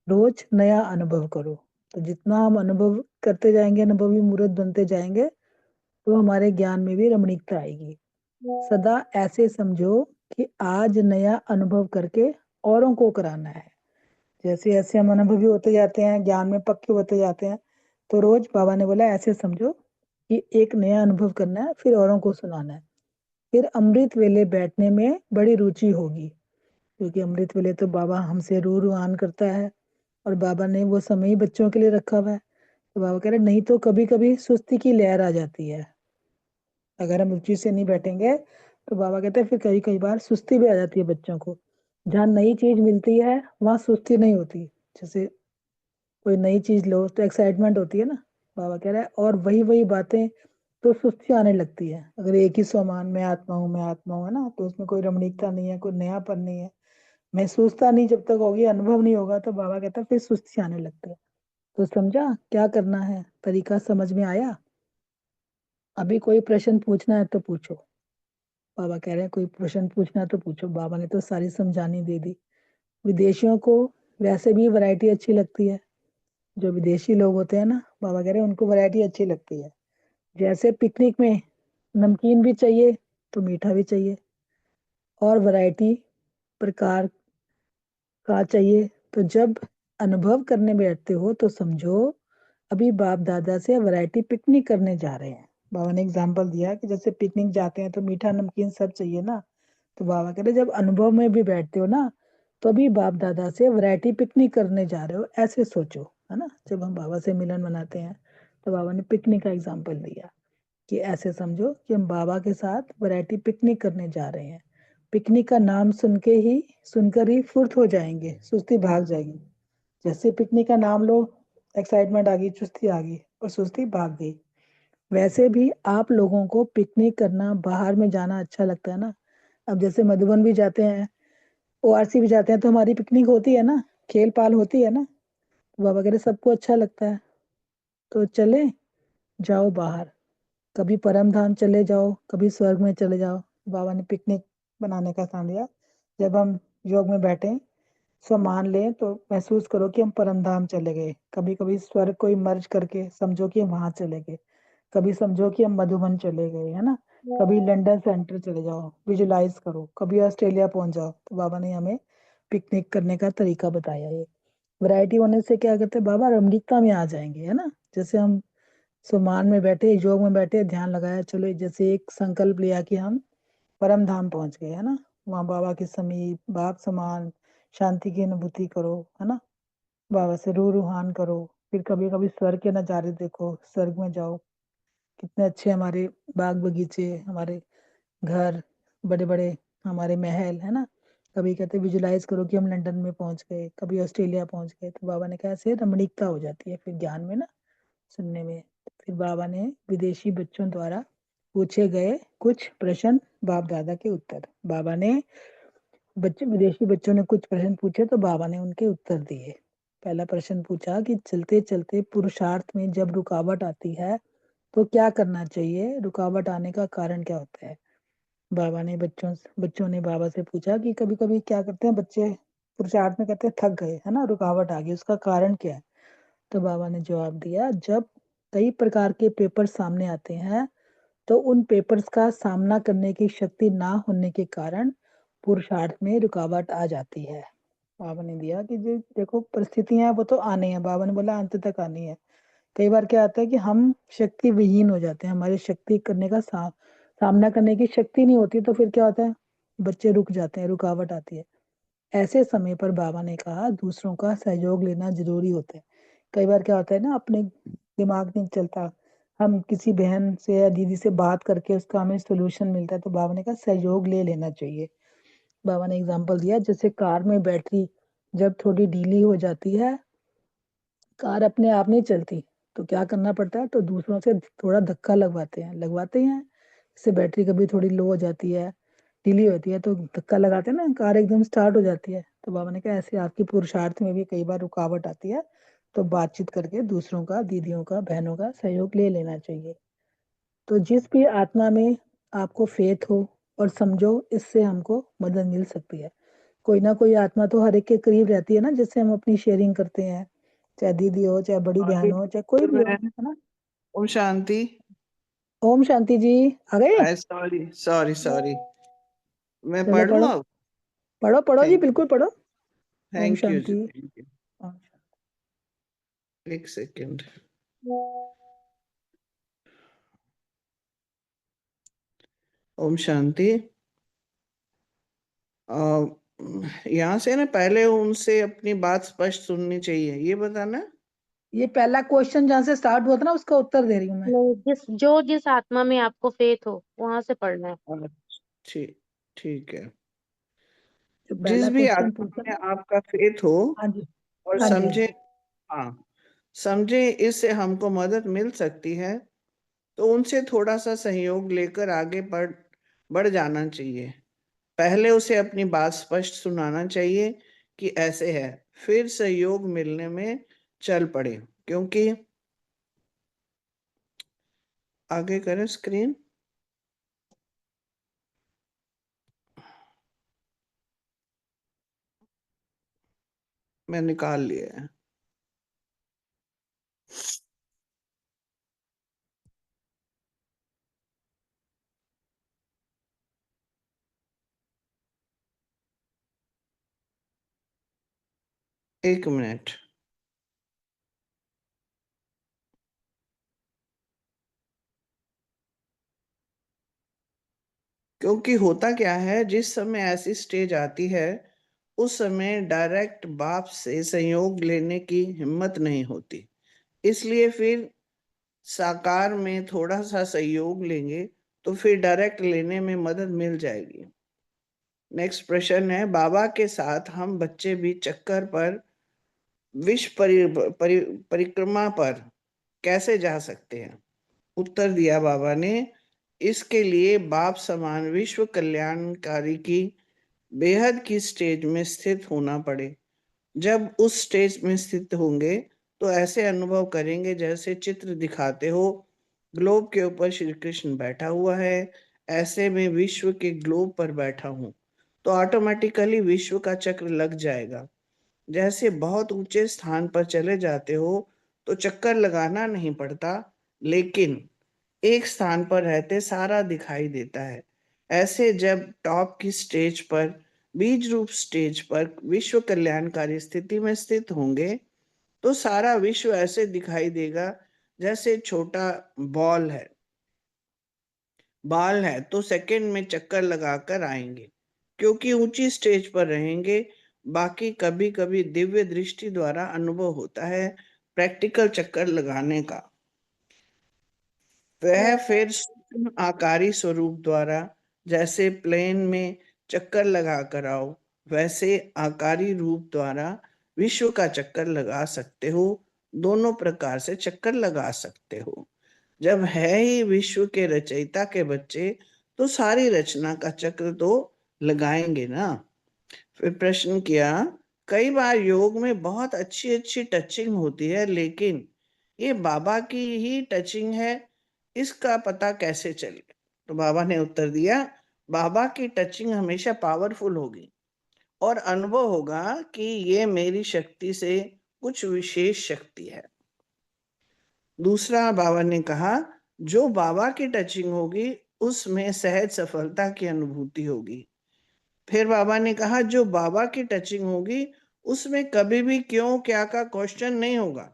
रोज नया अनुभव करो। तो जितना हम अनुभव करते जाएंगे, अनुभवी मूर्त बनते जाएंगे, तो हमारे ज्ञान में भी रमणीकता आएगी। सदा ऐसे समझो कि आज नया अनुभव करके औरों को कराना है। जैसे जैसे हम अनुभवी होते जाते हैं, ज्ञान में पक्के होते जाते हैं, तो रोज बाबा ने बोला ऐसे समझो कि एक नया अनुभव करना है, फिर औरों को सुनाना है। फिर अमृत वेले बैठने में बड़ी रुचि होगी, क्योंकि अमृत वेले तो बाबा हमसे रूहान करता है, और बाबा ने वो समय ही बच्चों के लिए रखा हुआ है। तो बाबा कह रहे नहीं तो कभी कभी सुस्ती की लहर आ जाती है, अगर हम रुचि से नहीं बैठेंगे, तो बाबा कहते हैं फिर कई कई बार सुस्ती भी आ जाती है बच्चों को। जहाँ नई चीज मिलती है वहां सुस्ती नहीं होती। जैसे कोई नई चीज लो तो एक्साइटमेंट होती है ना, बाबा कह रहा है, और वही वही बातें तो सुस्ती आने लगती है। अगर एक ही स्वमान मैं आत्मा हूँ, मैं आत्मा हूँ, है ना, तो उसमें कोई रमणीकता नहीं है, कोई नयापन नहीं है, महसूसता नहीं, जब तक होगी, अनुभव नहीं होगा, तो बाबा कहता है फिर सुस्ती आने लगती है। तो समझा क्या करना है, तरीका समझ में आया? अभी कोई प्रश्न पूछना है तो पूछो। बाबा कह रहे हैं कोई प्रश्न पूछना है तो पूछो, बाबा ने तो सारी समझानी दे दी। विदेशियों को वैसे भी वैरायटी अच्छी लगती है, जो विदेशी लोग होते हैं ना, बाबा कह रहे हैं उनको वैरायटी अच्छी लगती है। जैसे पिकनिक में नमकीन भी चाहिए तो मीठा भी चाहिए, और वैरायटी प्रकार का चाहिए। तो जब अनुभव करने बैठते हो तो समझो अभी बाप दादा से वैरायटी पिकनिक करने जा रहे हैं। बाबा ने एग्जाम्पल दिया कि जैसे पिकनिक जाते हैं तो मीठा नमकीन सब चाहिए ना। तो बाबा कह रहे जब अनुभव में भी बैठते हो ना, तो अभी बाप दादा से वैरायटी पिकनिक करने जा रहे हो, ऐसे सोचो, है ना। जब हम बाबा से मिलन मनाते हैं तो बाबा ने पिकनिक का एग्जाम्पल दिया कि ऐसे समझो कि हम बाबा के साथ वैरायटी पिकनिक करने जा रहे हैं। पिकनिक का नाम सुनकर ही फुर्त हो जाएंगे, सुस्ती भाग जाएगी। जैसे पिकनिक का नाम लो, एक्साइटमेंट आ गई, चुस्ती आ गई और सुस्ती भाग गई। वैसे भी आप लोगों को पिकनिक करना, बाहर में जाना अच्छा लगता है ना। अब जैसे मधुबन भी जाते हैं, ओआरसी भी जाते हैं, तो हमारी पिकनिक होती है ना, खेल पाल होती है ना। तो बाबा कह रहे सबको अच्छा लगता है, तो चले जाओ बाहर, कभी परम धाम चले जाओ, कभी स्वर्ग में चले जाओ। बाबा ने पिकनिक बनाने का स्थान दिया। जब हम योग में बैठे, सो मान लें तो महसूस करो कि हम परम धाम चले गए। कभी कभी स्वर्ग को ही मर्ज करके समझो कि हम वहां चले गए। कभी समझो कि हम मधुबन चले गए, है ना। कभी लंदन सेंटर चले जाओ, विजुलाइज करो, कभी ऑस्ट्रेलिया पहुंच जाओ। तो बाबा ने हमें पिकनिक करने का तरीका बताया। ये वैरायटी होने से क्या कहते हैं बाबा, रमणीकता में आ जाएंगे, है ना। जैसे हम सुमान में बैठे, योग में बैठे, ध्यान लगाया, चलो जैसे एक संकल्प लिया कि हम परम धाम पहुंच गए, है ना। वहाँ बाबा के समीप, बाप समान शांति की अनुभूति करो, है ना। बाबा से रूहान करो। फिर कभी कभी स्वर्ग के नज़ारे देखो, स्वर्ग में जाओ, कितने अच्छे हमारे बाग बगीचे, हमारे घर, बड़े बड़े हमारे महल, है ना। कभी कहते विजुलाइज करो कि हम लंदन में पहुंच गए, कभी ऑस्ट्रेलिया पहुंच गए। तो बाबा ने कहा ऐसे रमणीकता हो जाती है फिर ज्ञान में ना, सुनने में। फिर बाबा ने विदेशी बच्चों द्वारा पूछे गए कुछ प्रश्न, बाप दादा के उत्तर। बाबा ने विदेशी बच्चों ने कुछ प्रश्न पूछे तो बाबा ने उनके उत्तर दिए। पहला प्रश्न पूछा कि चलते चलते पुरुषार्थ में जब रुकावट आती है तो क्या करना चाहिए, रुकावट आने का कारण क्या होता है। बाबा ने बच्चों ने बाबा से पूछा कि कभी कभी क्या करते हैं बच्चे, पुरुषार्थ में कहते हैं थक गए, है ना, रुकावट आ गई, उसका कारण क्या है। तो बाबा ने जवाब दिया, जब कई प्रकार के पेपर सामने आते हैं तो उन पेपर्स का सामना करने की शक्ति ना होने के कारण पुरुषार्थ में रुकावट आ जाती है। बाबा ने दिया कि जो देखो परिस्थितियां वो तो आनी है, बाबा ने बोला अंत तक आनी है। कई बार क्या आता है कि हम शक्ति विहीन हो जाते हैं, हमारी शक्ति करने का सामना करने की शक्ति नहीं होती, तो फिर क्या होता है, बच्चे रुक जाते हैं, रुकावट आती है। ऐसे समय पर बाबा ने कहा दूसरों का सहयोग लेना जरूरी होता है। कई बार क्या होता है ना, अपने दिमाग नहीं चलता, हम किसी बहन से या दीदी से बात करके उसका हमें सोल्यूशन मिलता है, तो बाबा ने कहा सहयोग ले लेना चाहिए। बाबा ने एग्जाम्पल दिया, जैसे कार में बैटरी जब थोड़ी ढीली हो जाती है, कार अपने आप नहीं चलती, तो क्या करना पड़ता है, तो दूसरों से थोड़ा धक्का लगवाते हैं। जैसे बैटरी कभी थोड़ी लो हो जाती है, ढीली होती है, तो धक्का लगाते हैं ना, कार एकदम स्टार्ट हो जाती है। तो बाबा ने कहा ऐसे आपकी पुरुषार्थ में भी कई बार रुकावट आती है, तो बातचीत करके दूसरों का, दीदियों का, बहनों का सहयोग ले लेना चाहिए। तो जिस भी आत्मा में आपको फेथ हो और समझो इससे हमको मदद मिल सकती है। कोई ना कोई आत्मा तो हर एक के करीब रहती है ना, जिससे हम अपनी शेयरिंग करते हैं, चाहे दीदी हो, चाहे बड़ी बहन हो, चाहे कोई भी हो, मैं है ना। ओम शांति। ओम शांति जी, आ गए। सॉरी सॉरी सॉरी, मैं चलो पढ़ लूँ पढ़ो, अब। पढ़ो पढ़ो जी, थैंक बिल्कुल पढ़ो। ओम थैंक यू जी, शांति। Thank you. ओम एक सेकेंड। ओम शांति। आ, यहाँ से ना पहले उनसे अपनी बात स्पष्ट सुननी चाहिए, ये बताना। ये पहला क्वेश्चन जहाँ से स्टार्ट हुआ था ना, उसका उत्तर दे रही हूँ मैं। नहीं, जिस आत्मा में आपको फेथ हो वहां से पढ़ना है। अच्छा, ठीक ठीक है। जो जिस पहला भी क्वेश्चन आत्मा पूछा में ना। आपका फेथ हो हाँ जी, और हाँ जी, हाँ समझे, जी। हाँ, समझे इससे हमको मदद मिल सकती है, तो उनसे थोड़ा सा सहयोग लेकर आगे बढ़ जाना चाहिए। पहले उसे अपनी बात स्पष्ट सुनाना चाहिए कि ऐसे है, फिर सहयोग मिलने में चल पड़े। क्योंकि आगे करें स्क्रीन, मैं निकाल लिया है। एक मिनट। क्योंकि होता क्या है, जिस समय ऐसी स्टेज आती है उस समय डायरेक्ट बाप से सहयोग लेने की हिम्मत नहीं होती, इसलिए फिर साकार में थोड़ा सा सहयोग लेंगे तो फिर डायरेक्ट लेने में मदद मिल जाएगी। नेक्स्ट प्रश्न है, बाबा के साथ हम बच्चे भी चक्कर पर विश्व परिक्रमा पर कैसे जा सकते हैं? उत्तर दिया बाबा ने, इसके लिए बाप समान विश्व कल्याणकारी की बेहद की स्टेज में स्थित होना पड़े। जब उस स्टेज में स्थित होंगे तो ऐसे अनुभव करेंगे जैसे चित्र दिखाते हो, ग्लोब के ऊपर श्री कृष्ण बैठा हुआ है, ऐसे में विश्व के ग्लोब पर बैठा हूं, तो ऑटोमेटिकली विश्व का चक्र लग जाएगा। जैसे बहुत ऊंचे स्थान पर चले जाते हो तो चक्कर लगाना नहीं पड़ता, लेकिन एक स्थान पर रहते सारा दिखाई देता है। ऐसे जब टॉप की स्टेज पर, बीज रूप स्टेज पर विश्व कल्याणकारी स्थिति में स्थित होंगे तो सारा विश्व ऐसे दिखाई देगा जैसे छोटा बॉल है, बाल है, तो सेकंड में चक्कर लगाकर आएंगे। क्योंकि ऊंची स्टेज पर रहेंगे, बाकी कभी कभी दिव्य दृष्टि द्वारा अनुभव होता है प्रैक्टिकल चक्कर लगाने का। वह फिर सूक्ष्म आकारी स्वरूप द्वारा, जैसे प्लेन में चक्कर लगा कर आओ, वैसे आकारी रूप द्वारा विश्व का चक्कर लगा सकते हो। दोनों प्रकार से चक्कर लगा सकते हो। जब है ही विश्व के रचयिता के बच्चे, तो सारी रचना का चक्र तो लगाएंगे ना। फिर प्रश्न किया, कई बार योग में बहुत अच्छी अच्छी टचिंग होती है, लेकिन ये बाबा की ही टचिंग है, इसका पता कैसे चले? तो बाबा ने उत्तर दिया, बाबा की टचिंग हमेशा पावरफुल होगी और अनुभव होगा कि ये मेरी शक्ति से कुछ विशेष शक्ति है। दूसरा बाबा ने कहा, जो बाबा की टचिंग होगी उसमें सहज सफलता की अनुभूति होगी। फिर बाबा ने कहा, जो बाबा की टचिंग होगी उसमें कभी भी क्यों क्या का क्वेश्चन नहीं होगा,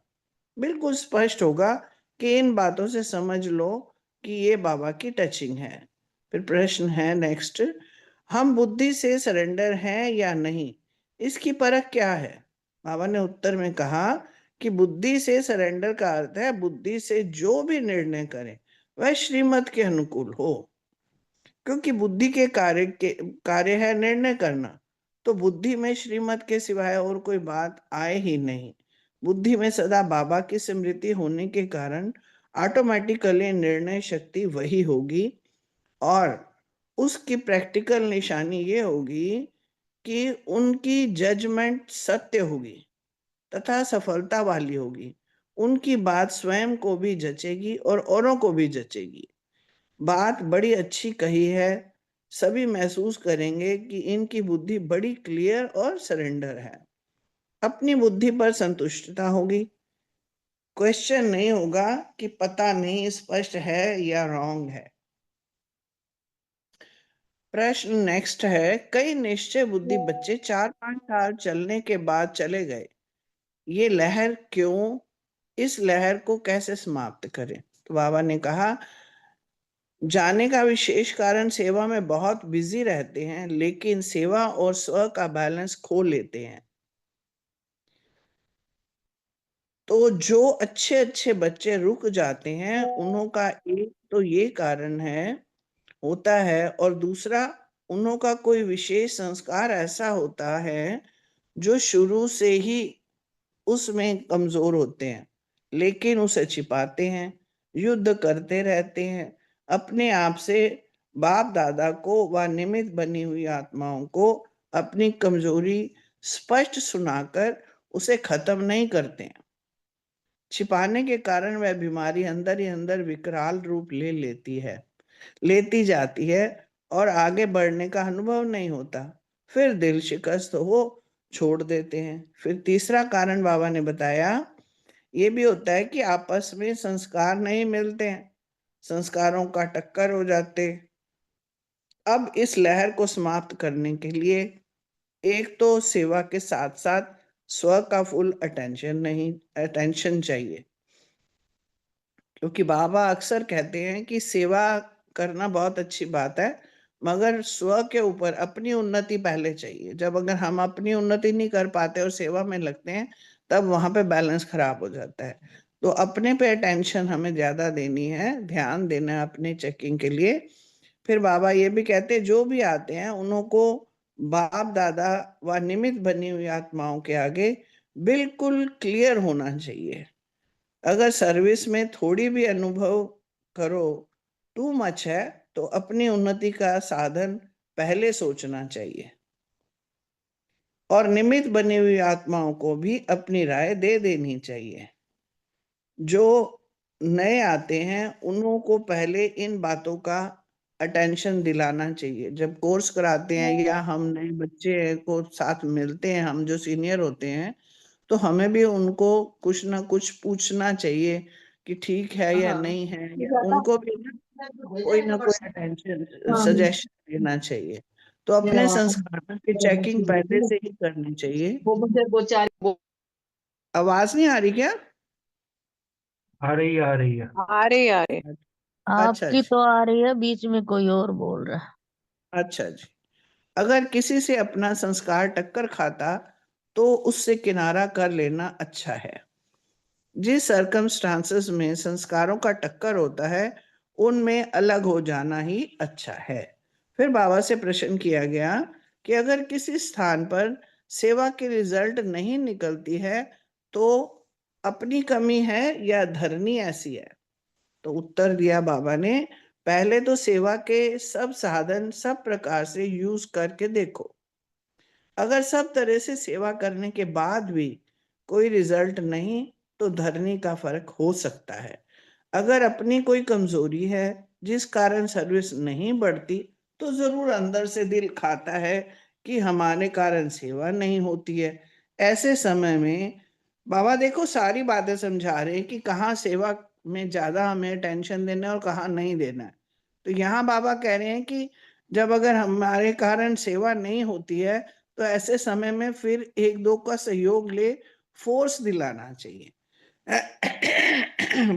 बिल्कुल स्पष्ट होगा कि इन बातों से समझ लो कि ये बाबा की टचिंग है। फिर प्रश्न है नेक्स्ट, हम बुद्धि से सरेंडर हैं या नहीं, इसकी परख क्या है? बाबा ने उत्तर में कहा कि बुद्धि से सरेंडर का अर्थ है बुद्धि से जो भी निर्णय करें वह श्रीमत के अनुकूल हो। क्योंकि बुद्धि के कार्य है निर्णय करना, तो बुद्धि में श्रीमत के सिवाय और कोई बात आए ही नहीं। बुद्धि में सदा बाबा की स्मृति होने के कारण ऑटोमेटिकली निर्णय शक्ति वही होगी और उसकी प्रैक्टिकल निशानी ये होगी कि उनकी जजमेंट सत्य होगी तथा सफलता वाली होगी। उनकी बात स्वयं को भी जचेगी और औरों को भी जचेगी। बात बड़ी अच्छी कही है, सभी महसूस करेंगे कि इनकी बुद्धि बड़ी क्लियर और सरेंडर है। अपनी बुद्धि पर संतुष्टता होगी, क्वेश्चन नहीं होगा कि पता नहीं स्पष्ट है या रॉन्ग है। प्रश्न नेक्स्ट है, कई निश्चय बुद्धि बच्चे 4-5 साल चलने के बाद चले गए, ये लहर क्यों? इस लहर को कैसे समाप्त करें? तो बाबा ने कहा, जाने का विशेष कारण सेवा में बहुत बिजी रहते हैं, लेकिन सेवा और स्व का बैलेंस खो लेते हैं। तो जो अच्छे अच्छे बच्चे रुक जाते हैं उन्हों का एक तो ये कारण है होता है, और दूसरा उन्हों का कोई विशेष संस्कार ऐसा होता है जो शुरू से ही उसमें कमजोर होते हैं, लेकिन उसे छिपाते हैं, युद्ध करते रहते हैं अपने आप से। बाप दादा को व निमित्त बनी हुई आत्माओं को अपनी कमजोरी स्पष्ट सुनाकर उसे खत्म नहीं करते हैं। छिपाने के कारण वह बीमारी अंदर ही अंदर विकराल रूप ले लेती जाती है और आगे बढ़ने का अनुभव नहीं होता। फिर दिल शिकस्त हो छोड़ देते हैं। फिर तीसरा कारण बाबा ने बताया, ये भी होता है कि आपस में संस्कार नहीं मिलते हैं, संस्कारों का टक्कर हो जाते। अब इस लहर को समाप्त करने के लिए एक तो सेवा के साथ साथ स्व का फुल अटेंशन चाहिए। क्योंकि बाबा अक्सर कहते हैं कि सेवा करना बहुत अच्छी बात है, मगर स्व के ऊपर अपनी उन्नति पहले चाहिए। जब अगर हम अपनी उन्नति नहीं कर पाते और सेवा में लगते हैं, तब वहां पे बैलेंस खराब हो जाता है। तो अपने पे अटेंशन हमें ज्यादा देनी है, ध्यान देना है अपने चेकिंग के लिए। फिर बाबा ये भी कहते हैं जो भी आते हैं उनको बाप दादा व निमित्त बनी हुई आत्माओं के आगे बिल्कुल क्लियर होना चाहिए। अगर सर्विस में थोड़ी भी अनुभव करो टू मच है, तो अपनी उन्नति का साधन पहले सोचना चाहिए। और निमित्त बनी हुई आत्माओं को भी अपनी राय दे देनी चाहिए। जो नए आते हैं उन्हों को पहले इन बातों का अटेंशन दिलाना चाहिए। जब कोर्स कराते हैं या हम नए बच्चे को साथ मिलते हैं, हम जो सीनियर होते हैं, तो हमें भी उनको कुछ ना कुछ पूछना चाहिए कि ठीक है या नहीं है, या उनको भी ना कोई अटेंशन सजेशन देना चाहिए। तो अपने संस्कारों की चेकिंग पहले से ही करनी चाहिए। आवाज नहीं आ रही क्या? आ रही है, आ रही है। आ रहे अच्छा आपकी जी, तो आ रही है, बीच में कोई और बोल रहा है। अच्छा जी। अगर किसी से अपना संस्कार टक्कर खाता तो उससे किनारा कर लेना अच्छा है। जिस सर्कमस्टांसेस में संस्कारों का टक्कर होता है, उनमें अलग हो जाना ही अच्छा है। फिर बाबा से प्रश्न किया गया कि अगर किसी स्थान पर सेवा की रिजल्ट नहीं निकलती है, तो अपनी कमी है या धरनी ऐसी है? तो उत्तर दिया बाबा ने, पहले तो सेवा के सब साधन सब प्रकार से यूज करके देखो। अगर सब तरह से सेवा करने के बाद भी कोई रिजल्ट नहीं, तो धरनी का फर्क हो सकता है। अगर अपनी कोई कमजोरी है जिस कारण सर्विस नहीं बढ़ती, तो जरूर अंदर से दिल खाता है कि हमारे कारण सेवा नहीं होती है। ऐसे समय में बाबा देखो सारी बातें समझा रहे हैं कि कहाँ सेवा में ज्यादा हमें टेंशन देना है और कहाँ नहीं देना है। तो यहाँ बाबा कह रहे हैं कि जब अगर हमारे कारण सेवा नहीं होती है, तो ऐसे समय में फिर एक दो का सहयोग ले, फोर्स दिलाना चाहिए।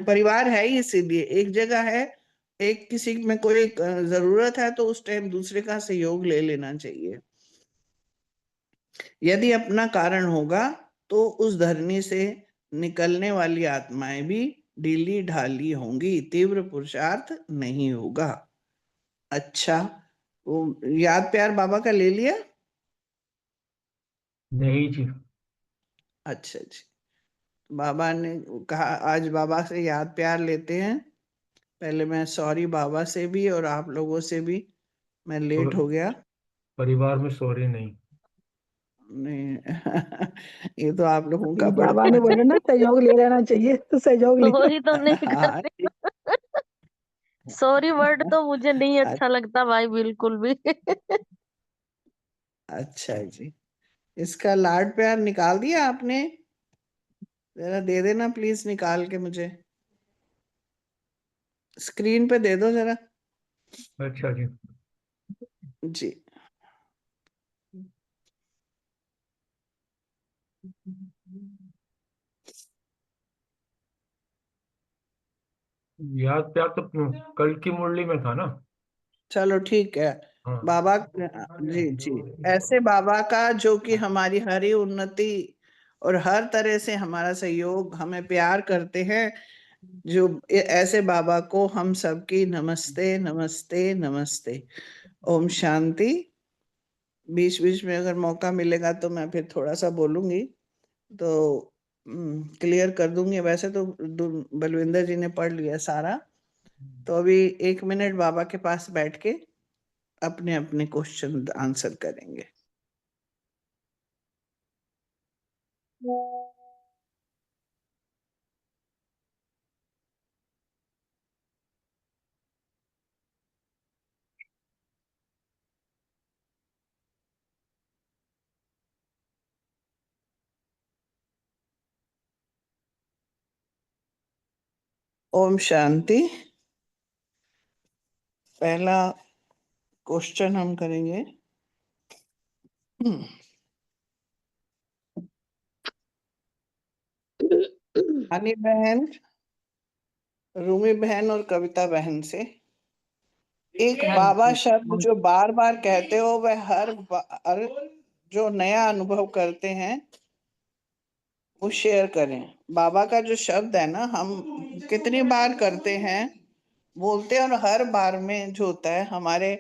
परिवार है ही इसीलिए, एक जगह है, एक किसी में कोई जरूरत है तो उस टाइम दूसरे का सहयोग ले लेना चाहिए। यदि अपना कारण होगा तो उस धरनी से निकलने वाली आत्माएं भी ढीली ढाली होंगी, तीव्र पुरुषार्थ नहीं होगा। अच्छा, वो याद प्यार बाबा का ले लिया? नहीं जी। अच्छा जी। बाबा ने कहा आज बाबा से याद प्यार लेते हैं। पहले मैं सॉरी बाबा से भी और आप लोगों से भी, मैं लेट और हो गया। परिवार में सॉरी नहीं। नहीं ये तो आप लोगों का बड़ा बाबा ने बोला ना सहयोग ले लेना चाहिए, तो सहयोग लिया। सॉरी तो नहीं हाँ करते। सॉरी वर्ड तो मुझे नहीं अ- अच्छा लगता भाई, बिल्कुल भी। अच्छा जी। इसका लाड प्यार निकाल दिया आपने? जरा दे देना प्लीज, निकाल के मुझे स्क्रीन पे दे दो जरा। अच्छा जी। जी। याद प्यार तो कल की मुरली में था ना। चलो ठीक है। हाँ। बाबा, जी जी, ऐसे बाबा का जो कि हमारी हरी उन्नति और हर तरह से हमारा सहयोग, हमें प्यार करते हैं, जो ऐसे बाबा को हम सबकी नमस्ते नमस्ते नमस्ते। ओम शांति। बीच बीच में अगर मौका मिलेगा तो मैं फिर थोड़ा सा बोलूंगी, तो क्लियर कर दूंगी। वैसे तो बलविंदर जी ने पढ़ लिया सारा। तो अभी 1 मिनट बाबा के पास बैठ के अपने अपने क्वेश्चन आंसर करेंगे। ओम शांति। पहला क्वेश्चन हम करेंगे। रानी बहन, रूमी बहन और कविता बहन से एक हाँ बाबा जी। शब्द जो बार बार कहते हो, वह हर बार जो नया अनुभव करते हैं वो शेयर करें। बाबा का जो शब्द है ना, हम कितनी बार करते हैं, बोलते हैं, और हर बार में जो होता है हमारे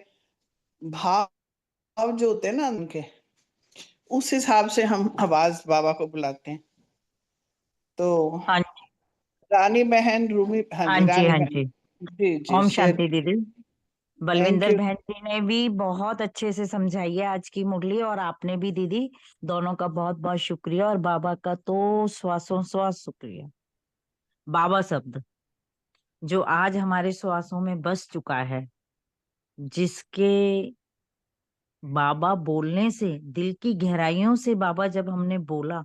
भाव जो होते हैं ना उनके, उस हिसाब से हम आवाज बाबा को बुलाते हैं। तो हाँ रानी बहन, रूमी, हाँ हाँ जी, जी। रानी हाँ बहन, जी। जी जी, ओम शेयर। शांति दीदी। Thank Balwinder you. बहन जी ने भी बहुत अच्छे से समझाई है आज की मुरली, और आपने भी दीदी। दोनों का बहुत बहुत शुक्रिया, और बाबा का तो श्वासों श्वास शुक्रिया। बाबा शब्द जो आज हमारे श्वासों में बस चुका है, जिसके बाबा बोलने से, दिल की गहराइयों से बाबा जब हमने बोला,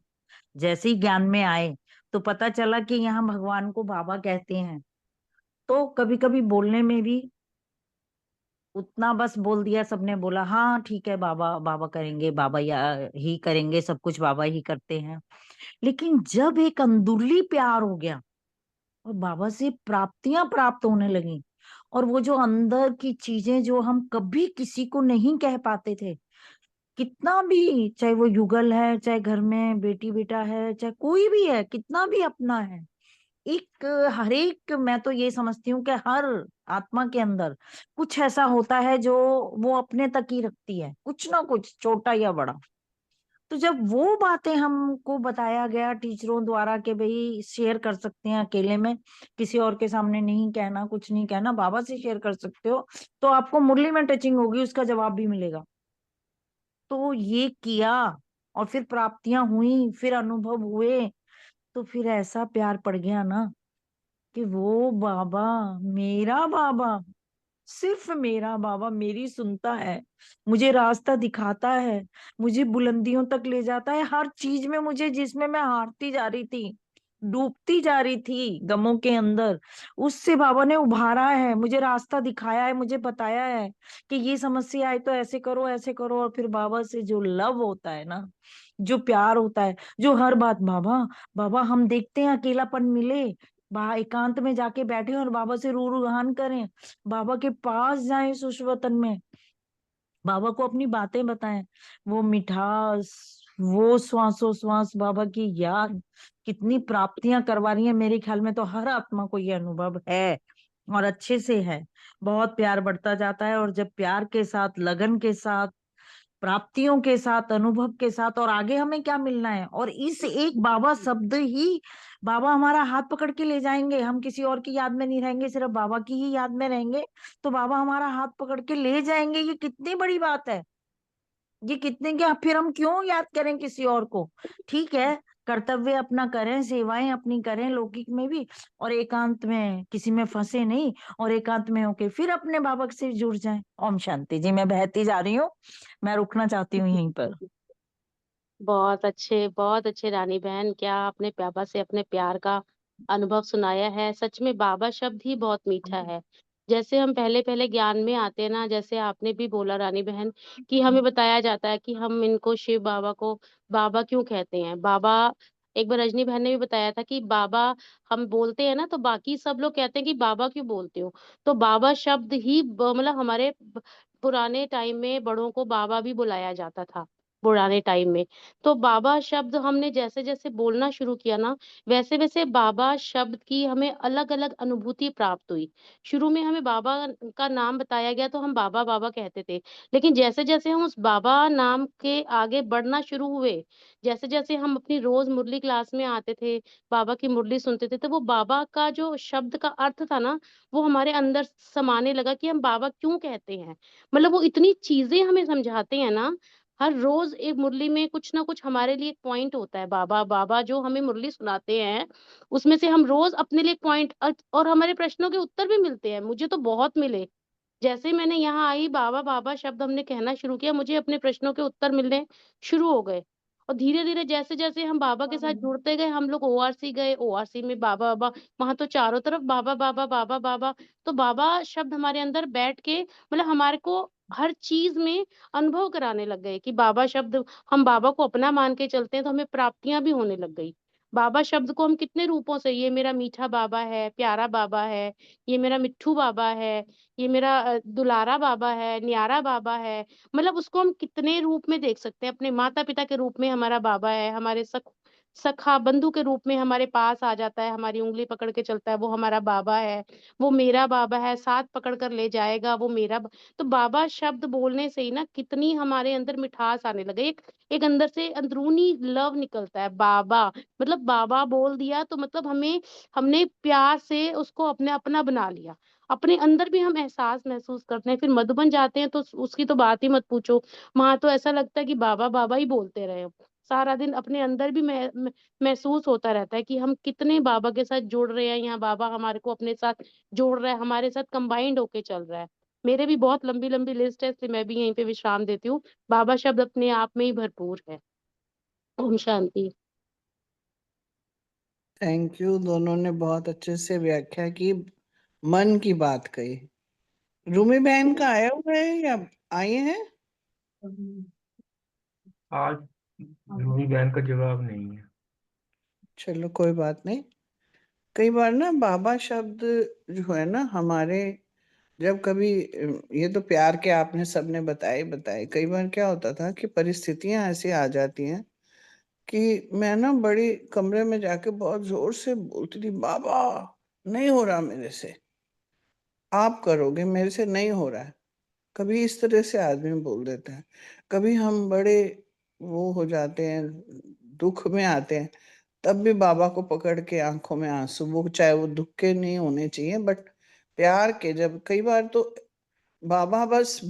जैसे ही ज्ञान में आए तो पता चला कि यहाँ भगवान को बाबा कहते हैं। तो कभी कभी बोलने में भी उतना बस बोल दिया, सबने बोला हाँ ठीक है, बाबा बाबा करेंगे, बाबा या ही करेंगे, सब कुछ बाबा ही करते हैं। लेकिन जब एक अंदरली प्यार हो गया और बाबा से प्राप्तियां प्राप्त होने लगी, और वो जो अंदर की चीजें जो हम कभी किसी को नहीं कह पाते थे, कितना भी, चाहे वो युगल है, चाहे घर में बेटी बेटा है, चाहे कोई भी है, कितना भी अपना है, एक हर एक, मैं तो ये समझती हूँ कि हर आत्मा के अंदर कुछ ऐसा होता है जो वो अपने तक ही रखती है, कुछ ना कुछ, छोटा या बड़ा। तो जब वो बातें हमको बताया गया टीचरों द्वारा कि भाई शेयर कर सकते हैं अकेले में, किसी और के सामने नहीं कहना, कुछ नहीं कहना, बाबा से शेयर कर सकते हो, तो आपको मुरली में टचिंग होगी, उसका जवाब भी मिलेगा। तो ये किया, और फिर प्राप्तियां हुई, फिर अनुभव हुए, तो फिर ऐसा प्यार पड़ गया ना कि वो बाबा, मेरा बाबा, सिर्फ मेरा बाबा मेरी सुनता है, मुझे रास्ता दिखाता है, मुझे बुलंदियों तक ले जाता है, हर चीज में मुझे, जिसमें मैं हारती जा रही थी, डूबती जा रही थी गमों के अंदर, उससे बाबा ने उभारा है, मुझे रास्ता दिखाया है, मुझे बताया है कि ये समस्या आए तो ऐसे करो, ऐसे करो। और फिर बाबा से जो लव होता है ना, जो प्यार होता है, जो हर बात, बाबा बाबा हम देखते हैं अकेलापन मिले, एकांत में जाके बैठे और बाबा से रू रुहान करें, बाबा के पास जाएं सुशवतन में, बाबा को अपनी बातें बताएं, वो मिठास, वो श्वासों श्वास बाबा की याद कितनी प्राप्तियां करवा रही है। मेरे ख्याल में तो हर आत्मा को ये अनुभव है, और अच्छे से है। बहुत प्यार बढ़ता जाता है, और जब प्यार के साथ, लगन के साथ, प्राप्तियों के साथ, अनुभव के साथ, और आगे हमें क्या मिलना है, और इस एक बाबा शब्द ही, बाबा हमारा हाथ पकड़ के ले जाएंगे, हम किसी और की याद में नहीं रहेंगे, सिर्फ बाबा की ही याद में रहेंगे, तो बाबा हमारा हाथ पकड़ के ले जाएंगे। ये कितनी बड़ी बात है, ये कितने के, फिर हम क्यों याद करें किसी और को। ठीक है, कर्तव्य अपना करें, सेवाएं अपनी करें लौकिक में भी, और एकांत में किसी में फंसे नहीं, और एकांत में होके फिर अपने बाबा से जुड़ जाएं। ओम शांति जी। मैं बहती जा रही हूँ, मैं रुकना चाहती हूँ यहीं पर। बहुत अच्छे रानी बहन, क्या आपने बाबा से अपने प्यार का अनुभव सुनाया है। सच में बाबा शब्द ही बहुत मीठा है। जैसे हम पहले पहले ज्ञान में आते हैं ना, जैसे आपने भी बोला रानी बहन, कि हमें बताया जाता है कि हम इनको, शिव बाबा को बाबा क्यों कहते हैं। बाबा, एक बार रजनी बहन ने भी बताया था कि बाबा हम बोलते हैं ना, तो बाकी सब लोग कहते हैं कि बाबा क्यों बोलते हो। तो बाबा शब्द ही मतलब हमारे पुराने टाइम में बड़ों को बाबा भी बुलाया जाता था, पुराने टाइम में। तो बाबा शब्द हमने जैसे जैसे बोलना शुरू किया ना, वैसे वैसे बाबा शब्द की हमें अलग अलग अनुभूति प्राप्त हुई। शुरू में हमें बाबा का नाम बताया गया तो हम बाबा बाबा कहते थे, लेकिन जैसे जैसे हम उस बाबा नाम के आगे बढ़ना शुरू हुए, जैसे जैसे हम अपनी रोज मुरली क्लास में आते थे, बाबा की मुरली सुनते थे, तो वो बाबा का जो शब्द का अर्थ था ना, वो हमारे अंदर समाने लगा कि हम बाबा क्यों कहते हैं। मतलब वो इतनी चीजें हमें समझाते हैं ना, हर रोज एक मुरली में कुछ ना कुछ हमारे लिए एक पॉइंट होता है। बाबा बाबा जो हमें मुरली सुनाते हैं, उसमें से हम रोज अपने लिए पॉइंट, और हमारे प्रश्नों के उत्तर भी मिलते हैं। मुझे तो बहुत मिले। जैसे ही मैंने यहाँ आई, बाबा बाबा शब्द हमने कहना शुरू किया, मुझे अपने प्रश्नों के उत्तर मिलने शुरू हो गए। और धीरे धीरे जैसे जैसे हम बाबा के साथ जुड़ते गए, हम लोग ओआरसी गए, ओआरसी में बाबा बाबा, वहां तो चारों तरफ बाबा बाबा बाबा बाबा। तो बाबा शब्द हमारे अंदर बैठ के, मतलब हमारे को हर चीज में अनुभव कराने लग गए कि बाबा शब्द, हम बाबा को अपना मान के चलते हैं तो हमें प्राप्तियां भी होने लग गई। बाबा शब्द को हम कितने रूपों से, ये मेरा मीठा बाबा है, प्यारा बाबा है, ये मेरा मिट्ठू बाबा है, ये मेरा दुलारा बाबा है, न्यारा बाबा है, मतलब उसको हम कितने रूप में देख सकते हैं। अपने माता पिता के रूप में हमारा बाबा है, हमारे सखा बंधु के रूप में हमारे पास आ जाता है, हमारी उंगली पकड़ के चलता है, वो हमारा बाबा है। वो मेरा बाबा है, साथ पकड़ कर ले जाएगा, वो तो बाबा शब्द बोलने से ही ना कितनी हमारे अंदर मिठास आने लगे। एक अंदर से अंदरूनी लव निकलता है। बाबा मतलब बाबा बोल दिया तो मतलब हमने प्यार से उसको अपने अपना बना लिया। अपने अंदर भी हम एहसास महसूस करते हैं। फिर मधुबन जाते हैं तो उसकी तो बात ही मत पूछो। वहां तो ऐसा लगता है कि बाबा बाबा ही बोलते रहे। सारा दिन अपने अंदर भी महसूस होता रहता है कि हम कितने बाबा के साथ जुड़ रहे हैं। यहाँ बाबा हमारे को अपने साथ जोड़ रहा है, हमारे साथ कंबाइंड होके चल रहा है। मेरे भी बहुत लंबी लंबी लिस्ट है, इसलिए मैं भी यहीं पे विश्राम देती हूँ। बाबा शब्द अपने आप में ही भरपूर है। ओम शांति। थैंक यू, दोनों ने बहुत अच्छे से व्याख्या की, मन की बात कही। रूमी बहन का आया हुआ है या आए हैं? आज रूही बहन का जवाब नहीं है। चलो कोई बात नहीं। कई बार ना बाबा शब्द जो है ना हमारे, जब कभी ये तो प्यार के आपने सबने बताए, कई बार क्या होता था कि परिस्थितियां ऐसी आ जाती हैं कि मैं ना बड़ी कमरे में जाके बहुत जोर से बोलती थी, बाबा नहीं हो रहा मेरे से, आप करोगे, मेरे से नहीं हो रहा है। कभी इस तरह से आदमी बोल देता है। कभी हम बड़े वो हो जाते हैं, दुख में आते हैं, तब भी बाबा को पकड़ के आंखों में आंसू, वो चाहे वो दुख के नहीं होने चाहिए बट प्यार के, जब कई बार तो बाबा बस,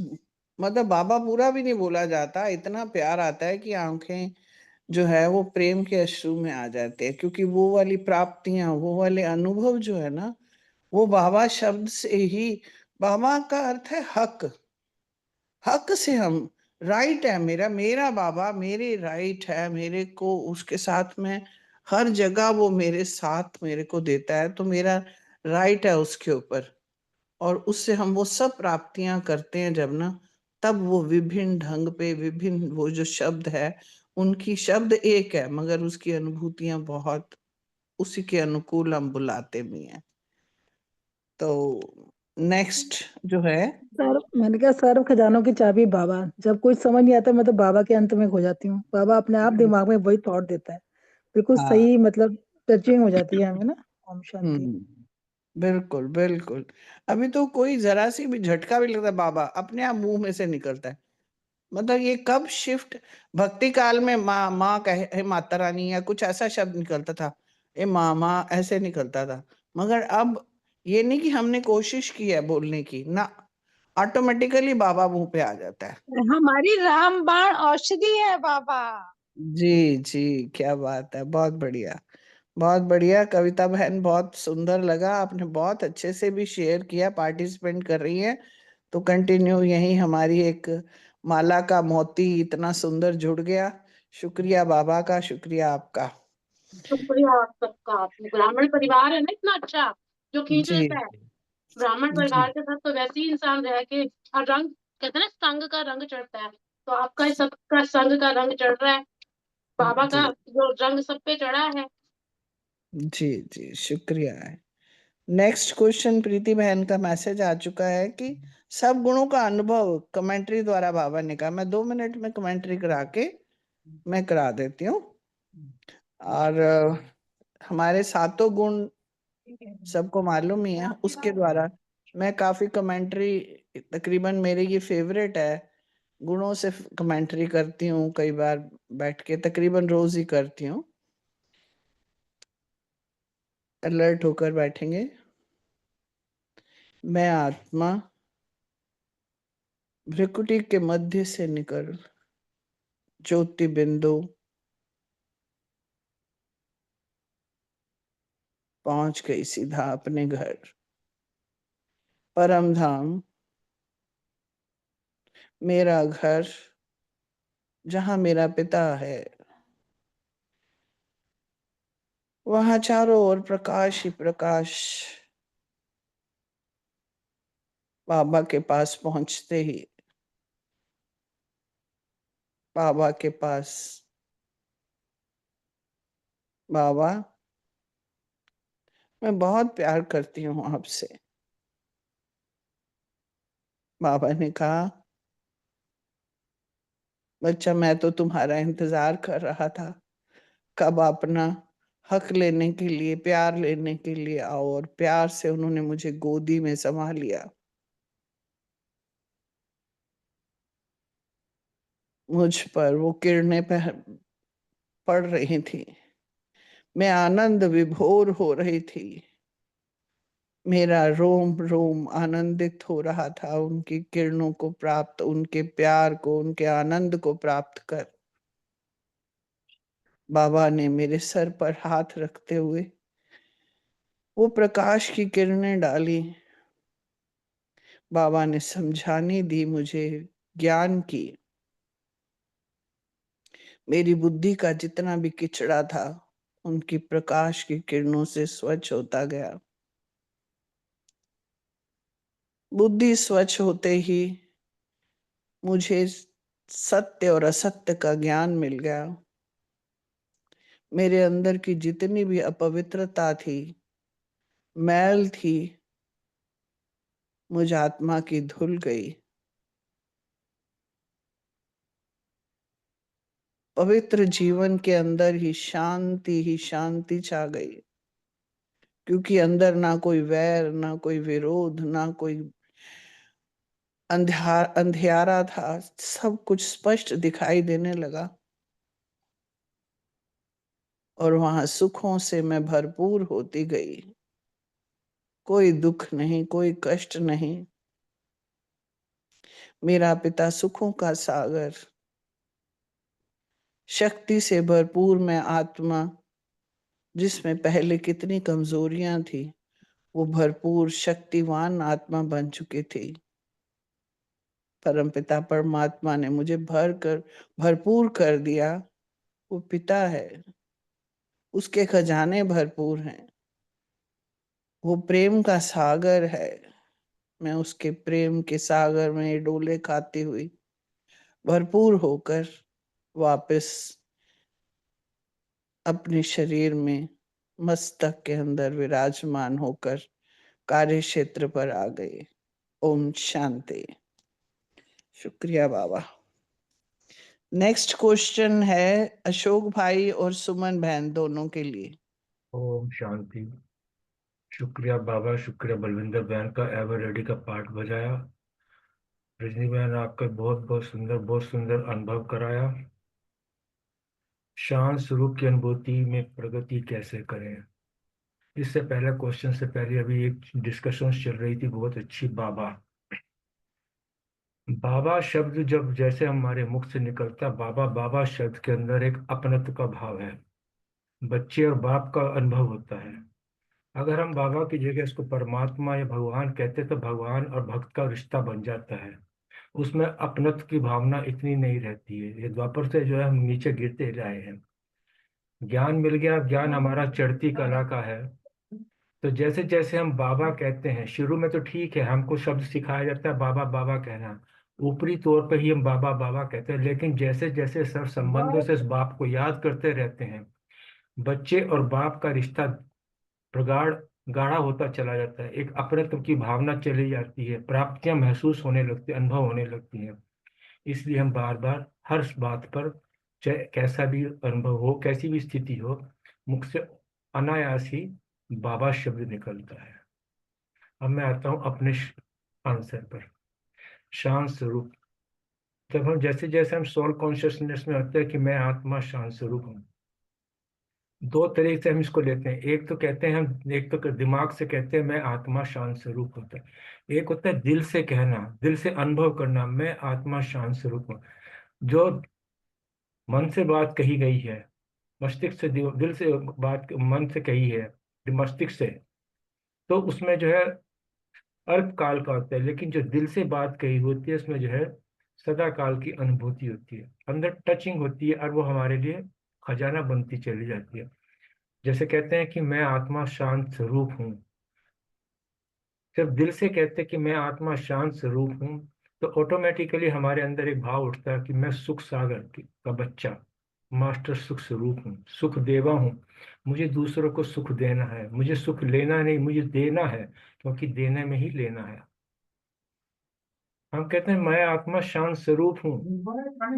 मतलब बाबा पूरा भी नहीं बोला जाता, इतना प्यार आता है कि आंखें जो है वो प्रेम के अश्रु में आ जाते हैं, क्योंकि वो वाली प्राप्तियां, वो वाले अनुभव जो है ना, वो बाबा शब्द से ही। बाबा का अर्थ है हक, हक से हम, राइट है मेरा, मेरा बाबा मेरे राइट है, मेरे को उसके साथ में हर जगह वो मेरे साथ मेरे को देता है, तो मेरा राइट है उसके ऊपर। और उससे हम वो सब प्राप्तियां करते हैं जब ना, तब वो विभिन्न ढंग पे, विभिन्न वो जो शब्द है, उनकी शब्द एक है मगर उसकी अनुभूतियां बहुत उसी के अनुकूल हम बुलाते भी हैं। तो नेक्स्ट जो है, सर मैंने कहा सर्व खजानों की चाबी बाबा। जब कुछ समझ नहीं आता मैं तो बाबा के अंत में खो जाती हूँ। बाबा अपने आप दिमाग में वही थॉट देता है, बिल्कुल हाँ, सही, मतलब टचिंग हो जाती है हमें ना। ओम शांति। हम्म, बिल्कुल बिल्कुल। अभी तो कोई जरा सी भी झटका भी लगता है, बाबा अपने आप मुंह में से निकलता है। मतलब ये कब शिफ्ट, भक्ति काल में माँ माँ कहे, हे माता रानी, या कुछ ऐसा शब्द निकलता था, ए माँ माँ ऐसे निकलता था। मगर अब ये नहीं कि हमने कोशिश की है बोलने की ना, ऑटोमेटिकली बाबा मुंह पे आ जाता है। हमारी रामबाण औषधि है बाबा। जी जी, क्या बात है, बहुत बढ़िया, बहुत बढ़िया। कविता बहन, बहुत सुंदर लगा, आपने बहुत अच्छे से भी शेयर किया, पार्टिसिपेंट कर रही हैं तो कंटिन्यू, यही हमारी एक माला का मोती इतना सुंदर जुड़ गया। शुक्रिया बाबा का, शुक्रिया आपका। शुक्रिया आप सबका। ब्राह्मण परिवार है ना इतना अच्छा, जो खींच जी लेता है। ब्राह्मण जी परिवार के साथ तो वैसे ही इंसान रह के, और रंग कहते हैं ना, संग का रंग चढ़ता है। तो आपका सबका संग का रंग चढ़ रहा है। बाबा जी का जो रंग सब पे चढ़ा है। जी जी, शुक्रिया है। नेक्स्ट क्वेश्चन, प्रीति बहन का मैसेज आ चुका है कि सब गुणों का अनुभव कमेंट्री द्वारा, बाबा ने कहा। मैं 2 मिनट में कमेंट्री करा के मैं करा देती हूँ। और हमारे सातों गुण सबको मालूम ही है, उसके द्वारा मैं काफी कमेंट्री, तकरीबन मेरी ये फेवरेट है, गुणों से कमेंट्री करती हूँ कई बार बैठ के, तकरीबन रोज ही करती हूँ। अलर्ट होकर बैठेंगे। मैं आत्मा भ्रिकुटी के मध्य से निकल ज्योति बिंदु पहुंच गई सीधा अपने घर, परम धाम मेरा घर, जहां मेरा पिता है। वहां चारों ओर प्रकाश ही प्रकाश। बाबा के पास पहुंचते ही, बाबा के पास बाबा, मैं बहुत प्यार करती हूँ आपसे। बाबा ने कहा, बच्चा मैं तो तुम्हारा इंतजार कर रहा था, कब अपना हक लेने के लिए, प्यार लेने के लिए आओ। और प्यार से उन्होंने मुझे गोदी में संभाल लिया। मुझ पर वो किरणें पड़ रही थी, मैं आनंद विभोर हो रही थी। मेरा रोम रोम आनंदित हो रहा था उनकी किरणों को प्राप्त, उनके प्यार को, उनके आनंद को प्राप्त कर। बाबा ने मेरे सर पर हाथ रखते हुए वो प्रकाश की किरणें डाली। बाबा ने समझाने दी मुझे ज्ञान की। मेरी बुद्धि का जितना भी किचड़ा था उनकी प्रकाश की किरणों से स्वच्छ होता गया। बुद्धि स्वच्छ होते ही मुझे सत्य और असत्य का ज्ञान मिल गया। मेरे अंदर की जितनी भी अपवित्रता थी, मैल थी, मुझ आत्मा की धुल गई। पवित्र जीवन के अंदर ही शांति छा गई, क्योंकि अंदर ना कोई वैर, ना कोई विरोध, ना कोई अंधियारा था। सब कुछ स्पष्ट दिखाई देने लगा और वहां सुखों से मैं भरपूर होती गई। कोई दुख नहीं, कोई कष्ट नहीं। मेरा पिता सुखों का सागर, शक्ति से भरपूर मैं आत्मा, जिसमें पहले कितनी कमजोरियां थी, वो भरपूर शक्तिवान आत्मा बन चुकी थी। परमपिता परमात्मा ने मुझे भरपूर कर दिया। वो पिता है, उसके खजाने भरपूर हैं। वो प्रेम का सागर है। मैं उसके प्रेम के सागर में डोले खाती हुई भरपूर होकर वापस अपने शरीर में, मस्तक के अंदर विराजमान होकर कार्य क्षेत्र पर आ गए। ओम शांति। शुक्रिया बाबा। नेक्स्ट क्वेश्चन है अशोक भाई और सुमन बहन दोनों के लिए। ओम शांति। शुक्रिया बाबा, शुक्रिया बलविंदर बहन का एवर रेडी का पाठ बजाया। रजनी बहन आपका बहुत सुंदर अनुभव कराया। शांत स्वरूप की अनुभूति में प्रगति कैसे करें, इससे पहले क्वेश्चन से पहले अभी एक डिस्कशन चल रही थी बहुत अच्छी। बाबा बाबा शब्द जब जैसे हमारे मुख से निकलता, बाबा बाबा शब्द के अंदर एक अपनत्व का भाव है, बच्चे और बाप का अनुभव होता है। अगर हम बाबा की जगह इसको परमात्मा या भगवान कहते तो भगवान और भक्त का रिश्ता बन जाता है, उसमें अपनत्व की भावना इतनी नहीं रहती है। ये द्वापर से जो है हम नीचे गिरते रहे हैं। ज्ञान मिल गया, ज्ञान हमारा चढ़ती कला का है। तो जैसे जैसे हम बाबा कहते हैं, शुरू में तो ठीक है, हमको शब्द सिखाया जाता है बाबा बाबा कहना, ऊपरी तौर पर ही हम बाबा बाबा कहते हैं। लेकिन जैसे जैसे सर संबंधों से इस बाप को याद करते रहते हैं, बच्चे और बाप का रिश्ता प्रगाढ़ गाढ़ा होता चला जाता है। एक अपनत्व की भावना चली जाती है, प्राप्तियां महसूस होने लगती, अनुभव होने लगती हैं। इसलिए हम बार बार हर बात पर, चाहे कैसा भी अनुभव हो, कैसी भी स्थिति हो, मुख से अनायास ही बाबा शब्द निकलता है। अब मैं आता हूं अपने आंसर पर। शांत स्वरूप, जब हम जैसे जैसे हम सोल कॉन्शियसनेस में आते हैं कि मैं आत्मा शांत स्वरूप हूँ, दो तरीके से हम इसको लेते हैं। एक तो कहते हैं हम, एक तो दिमाग से कहते हैं मैं आत्मा शांत स्वरूप होता है। एक होता है दिल से कहना, दिल से अनुभव करना, मैं आत्मा शांत स्वरूप हूँ। जो मन से बात कही गई है, मस्तिष्क से, दिल से बात मन से कही है मस्तिष्क से, तो उसमें जो है अल्प काल का होता है। लेकिन जो दिल से बात कही होती है उसमें जो है सदा काल की अनुभूति होती है, अंदर टचिंग होती है, और वो हमारे लिए खजाना बनती चली जाती है। जैसे कहते हैं कि मैं आत्मा शांत स्वरूप हूँ, जब दिल से कहते हैं कि मैं आत्मा शांत स्वरूप हूँ, तो ऑटोमेटिकली हमारे अंदर एक भाव उठता है कि मैं सुख सागर का बच्चा, मास्टर सुख स्वरूप हूँ, सुख देवा हूँ। मुझे दूसरों को सुख देना है, मुझे सुख लेना नहीं, मुझे देना है, क्योंकि देने में ही लेना है। हम कहते हैं मैं आत्मा शांत स्वरूप हूँ,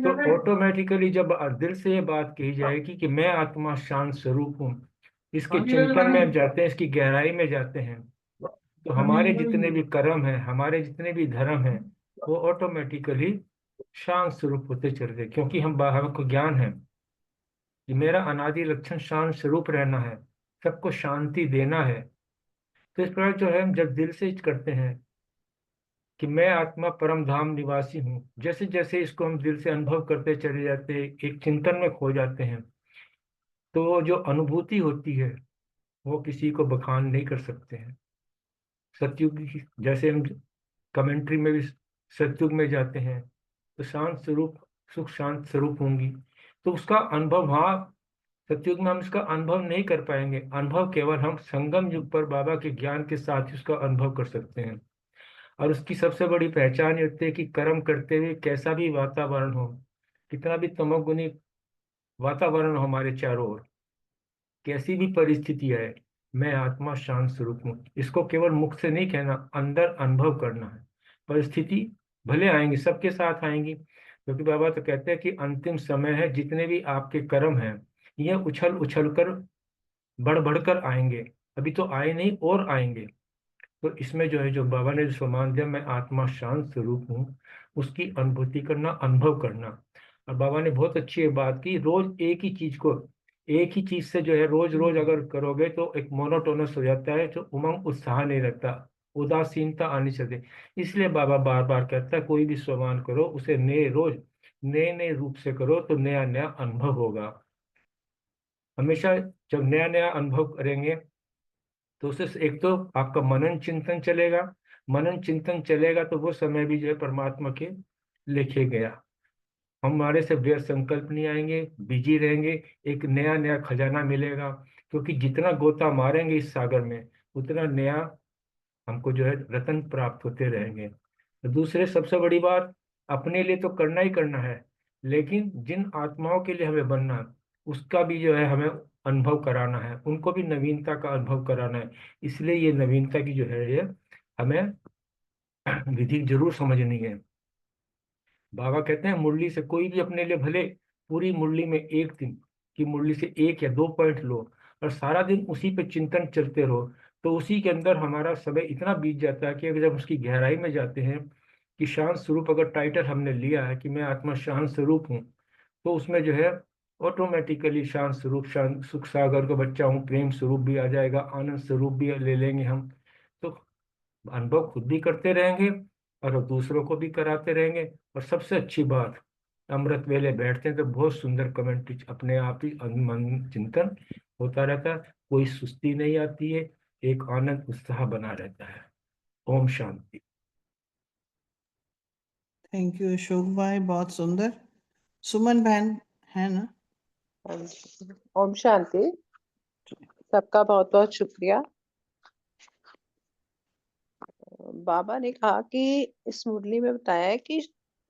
तो ऑटोमेटिकली जब दिल से ये बात कही जाएगी कि मैं आत्मा शांत स्वरूप हूँ, इसके चिंतन में जाते हैं, इसकी गहराई में जाते हैं, तो हमारे जितने भी कर्म हैं, हमारे जितने भी धर्म हैं, वो ऑटोमेटिकली शांत स्वरूप होते चले गए, क्योंकि हमको ज्ञान है कि मेरा अनादि लक्षण शांत स्वरूप रहना है, सबको शांति देना है। तो इस प्रकार जो है हम जब दिल से करते हैं कि मैं आत्मा परम धाम निवासी हूँ, जैसे जैसे इसको हम दिल से अनुभव करते चले जाते हैं, एक चिंतन में खो जाते हैं, तो वो जो अनुभूति होती है वो किसी को बखान नहीं कर सकते हैं। सतयुग जैसे हम कमेंट्री में भी सतयुग में जाते हैं तो शांत स्वरूप, सुख शांत स्वरूप होंगी, तो उसका अनुभव, हाँ, सतयुग में हम इसका अनुभव नहीं कर पाएंगे। अनुभव केवल हम संगम युग पर बाबा के ज्ञान के साथ ही उसका अनुभव कर सकते हैं। और उसकी सबसे बड़ी पहचान ये होती है कि कर्म करते हुए कैसा भी वातावरण हो, कितना भी तमोगुनी वातावरण हो हमारे चारों ओर, कैसी भी परिस्थिति है, मैं आत्मा शांत स्वरूप हूँ, इसको केवल मुख से नहीं कहना, अंदर अनुभव करना है। परिस्थिति भले आएंगी, सबके साथ आएंगी, क्योंकि बाबा तो कहते हैं कि अंतिम समय है, जितने भी आपके कर्म हैं ये उछल उछल कर बढ़ बढ़कर आएंगे, अभी तो आए नहीं और आएंगे। तो इसमें जो है, जो बाबा ने जो सम्मान दिया, मैं आत्मा शांत स्वरूप हूँ, उसकी अनुभूति करना, अनुभव करना। और बाबा ने बहुत अच्छी ये बात की, रोज एक ही चीज को, एक ही चीज से जो है रोज रोज अगर करोगे तो एक मोनोटोनस हो जाता है, जो उमंग उत्साह नहीं रहता, उदासीनता आनी चाहिए। इसलिए बाबा बार बार कहता है कोई भी सम्मान करो उसे नए रोज नए नए रूप से करो, तो नया नया अनुभव होगा। हमेशा जब नया नया अनुभव करेंगे तो उससे एक तो आपका मनन चिंतन चलेगा, मनन चिंतन चलेगा तो वो समय भी जो है परमात्मा के लिखे गया, हमारे से व्यर्थ संकल्प नहीं आएंगे, बिजी रहेंगे, एक नया नया खजाना मिलेगा। क्योंकि जितना गोता मारेंगे इस सागर में, उतना नया हमको जो है रत्न प्राप्त होते रहेंगे। तो दूसरे सबसे बड़ी बात, अपने लिए तो करना ही करना है, लेकिन जिन आत्माओं के लिए हमें बनना है, उसका भी जो है हमें अनुभव कराना है, उनको भी नवीनता का अनुभव कराना है। इसलिए ये नवीनता की जो है ये हमें विधि जरूर समझनी है। बाबा कहते हैं मुरली से कोई भी अपने लिए भले पूरी मुरली में एक दिन की मुरली से 1 या 2 पॉइंट लो और सारा दिन उसी पे चिंतन चलते रहो, तो उसी के अंदर हमारा समय इतना बीत जाता है कि अगर जब उसकी गहराई में जाते हैं कि शांत स्वरूप अगर टाइटल हमने लिया है कि मैं आत्मा शांत स्वरूप हूँ, तो उसमें जो है ऑटोमेटिकली शांत स्वरूप, शांत सुख सागर का बच्चा हूँ, प्रेम स्वरूप भी आ जाएगा, आनंद स्वरूप भी ले लेंगे हम। तो अनुभव खुद भी करते रहेंगे और दूसरों को भी कराते रहेंगे। और सबसे अच्छी बात, अमृत वेले बैठते हैं तो बहुत सुंदर कमेंट्री, अपने आप ही मन चिंतन होता रहता है, कोई सुस्ती नहीं आती है, एक आनंद उत्साह बना रहता है। ओम शांति। थैंक यू अशोक भाई, बहुत सुंदर। सुमन बहन है ना? हाँ जी। ओम शांति। सबका बहुत बहुत शुक्रिया। बाबा ने कहा कि इस मुरली में बताया है कि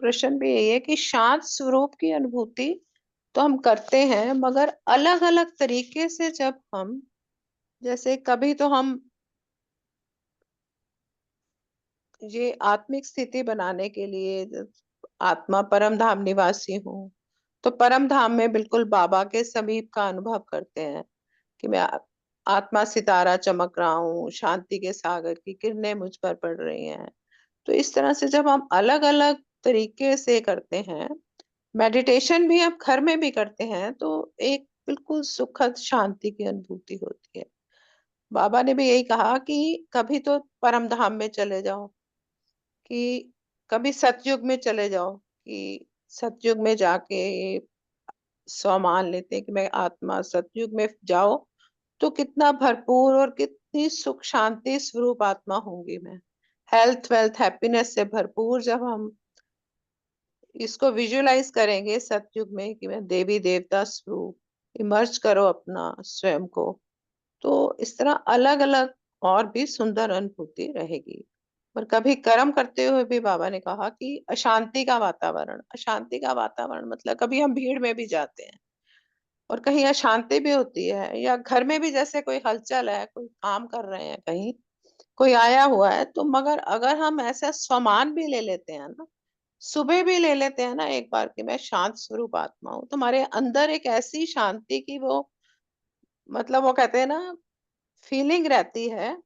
प्रश्न भी यही है कि शांत स्वरूप की अनुभूति तो हम करते हैं, मगर अलग अलग तरीके से। जब हम, जैसे कभी तो हम ये आत्मिक स्थिति बनाने के लिए, आत्मा परम धाम निवासी हूँ, तो परम धाम में बिल्कुल बाबा के समीप का अनुभव करते हैं कि मैं आत्मा सितारा चमक रहा हूँ, शांति के सागर की किरणें मुझ पर पड़ रही हैं। तो इस तरह से जब हम अलग अलग तरीके से करते हैं, मेडिटेशन भी आप घर में भी करते हैं, तो एक बिल्कुल सुखद शांति की अनुभूति होती है। बाबा ने भी यही कहा कि कभी तो परम धाम में चले जाओ, कि कभी सतयुग में चले जाओ, कि सतयुग में जाके सौ मान लेते हैं कि मैं आत्मा सतयुग में जाओ तो कितना भरपूर और कितनी सुख शांति स्वरूप आत्मा होंगी मैं, हेल्थ वेल्थ हैप्पीनेस से भरपूर। जब हम इसको विजुअलाइज करेंगे सतयुग में कि मैं देवी देवता स्वरूप, इमर्ज करो अपना स्वयं को, तो इस तरह अलग अलग और भी सुंदर अनुभूति रहेगी। पर कभी कर्म करते हुए भी बाबा ने कहा कि अशांति का वातावरण, अशांति का वातावरण मतलब कभी हम भीड़ में भी जाते हैं और कहीं अशांति भी होती है, या घर में भी जैसे कोई हलचल है, कोई काम कर रहे हैं, कहीं कोई आया हुआ है, तो मगर अगर हम ऐसा स्वमान भी ले लेते हैं ना, सुबह भी ले लेते हैं ना एक बार कि मैं शांत स्वरूप आत्मा हूँ, तुम्हारे अंदर एक ऐसी शांति की वो मतलब वो कहते हैं ना फीलिंग रहती है,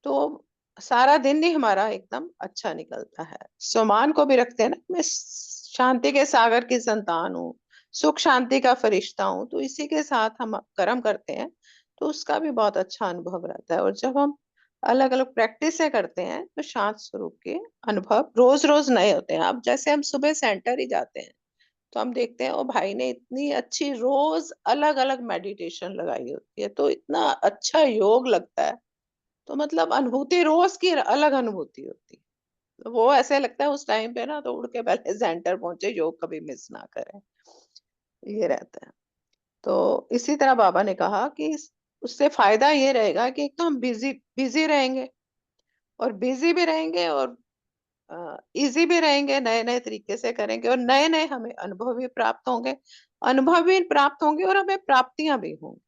तो सारा दिन ही हमारा एकदम अच्छा निकलता है। स्वमान को भी रखते हैं ना, मैं शांति के सागर की संतान हूँ, सुख शांति का फरिश्ता हूँ, तो इसी के साथ हम कर्म करते हैं, तो उसका भी बहुत अच्छा अनुभव रहता है। और जब हम अलग अलग प्रैक्टिस से करते हैं तो शांत स्वरूप के अनुभव रोज रोज नए होते हैं। अब जैसे हम सुबह सेंटर ही जाते हैं तो हम देखते हैं ओ भाई ने इतनी अच्छी रोज अलग अलग मेडिटेशन लगाई होती है, तो इतना अच्छा योग लगता है। तो मतलब अनुभूति रोज की अलग अनुभूति होती है। तो वो ऐसे लगता है उस टाइम पे ना तो उड़ के पहले सेंटर पहुंचे, योग कभी मिस ना करें, ये रहता है। तो इसी तरह बाबा ने कहा कि उससे फायदा ये रहेगा कि एक तो हम बिजी बिजी रहेंगे, और बिजी भी रहेंगे और इजी भी रहेंगे, नए नए तरीके से करेंगे, और नए नए हमें अनुभव भी प्राप्त होंगे, अनुभव भी प्राप्त होंगे और हमें प्राप्तियां भी होंगी।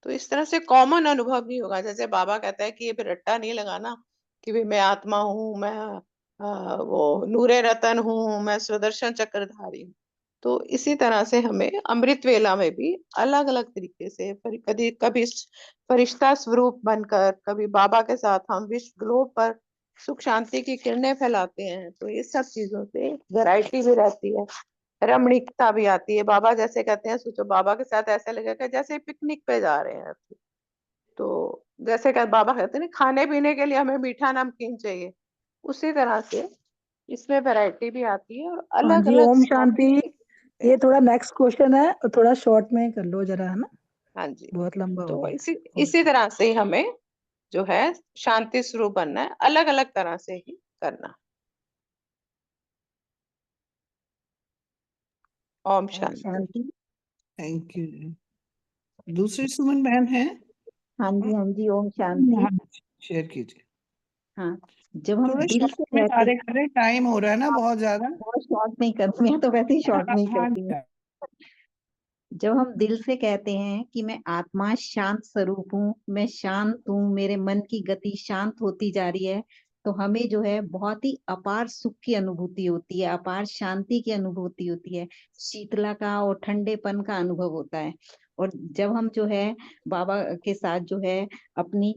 तो इस तरह से कॉमन अनुभव भी होगा। जैसे बाबा कहता है कि ये भी रट्टा नहीं लगाना कि भी मैं आत्मा हूँ, मैं वो नूरे रतन हूँ, मैं सुदर्शन चक्रधारी हूँ। तो इसी तरह से हमें अमृत वेला में भी अलग अलग तरीके से कभी कभी फरिश्ता स्वरूप बनकर, कभी बाबा के साथ हम विश्व ग्लोब पर सुख शांति की किरणें फैलाते हैं। तो ये सब चीजों से वैरायटी भी रहती है, रमणीकता भी आती है। बाबा जैसे कहते हैं, सोचो बाबा के साथ ऐसा लगेगा जैसे पिकनिक पे जा रहे हैं। तो जैसे बाबा कहते हैं ना, खाने पीने के लिए हमें मीठा नमकीन चाहिए, उसी तरह से इसमें वैरायटी भी आती है और हाँ अलग जी, अलग ओम शांति। स्वामी। ये थोड़ा नेक्स्ट क्वेश्चन है, थोड़ा शॉर्ट में कर लो जरा, है ना, हाँ जी। बहुत लंबा हो तो गया। इसी तरह से ही हमें जो है शांति स्वरूप बनना है, अलग अलग तरह से ही करना। ओम ओम शांति। शांति। Thank you. दूसरी सुमन बहन है? हाँ जी, ओम शांति। हाँ, शेयर कीजिए। हाँ, जब हम थोड़ा दिल शॉर्ट से में कहते कार्य करें, टाइम हो रहा है ना बहुत ज्यादा। बहुत शॉर्ट नहीं करती, मैं तो वैसे ही शॉर्ट में ही हाँ करती हूँ। जब हम दिल से कहते हैं कि मैं आत्मा शांत स्वरूप हूँ, मैं शांत हूँ, मेरे मन की गति शांत होती जा रही है, तो हमें जो है बहुत ही अपार सुख की अनुभूति होती है, अपार शांति की अनुभूति होती है, शीतला का और ठंडेपन का अनुभव होता है। और जब हम जो है बाबा के साथ जो है अपनी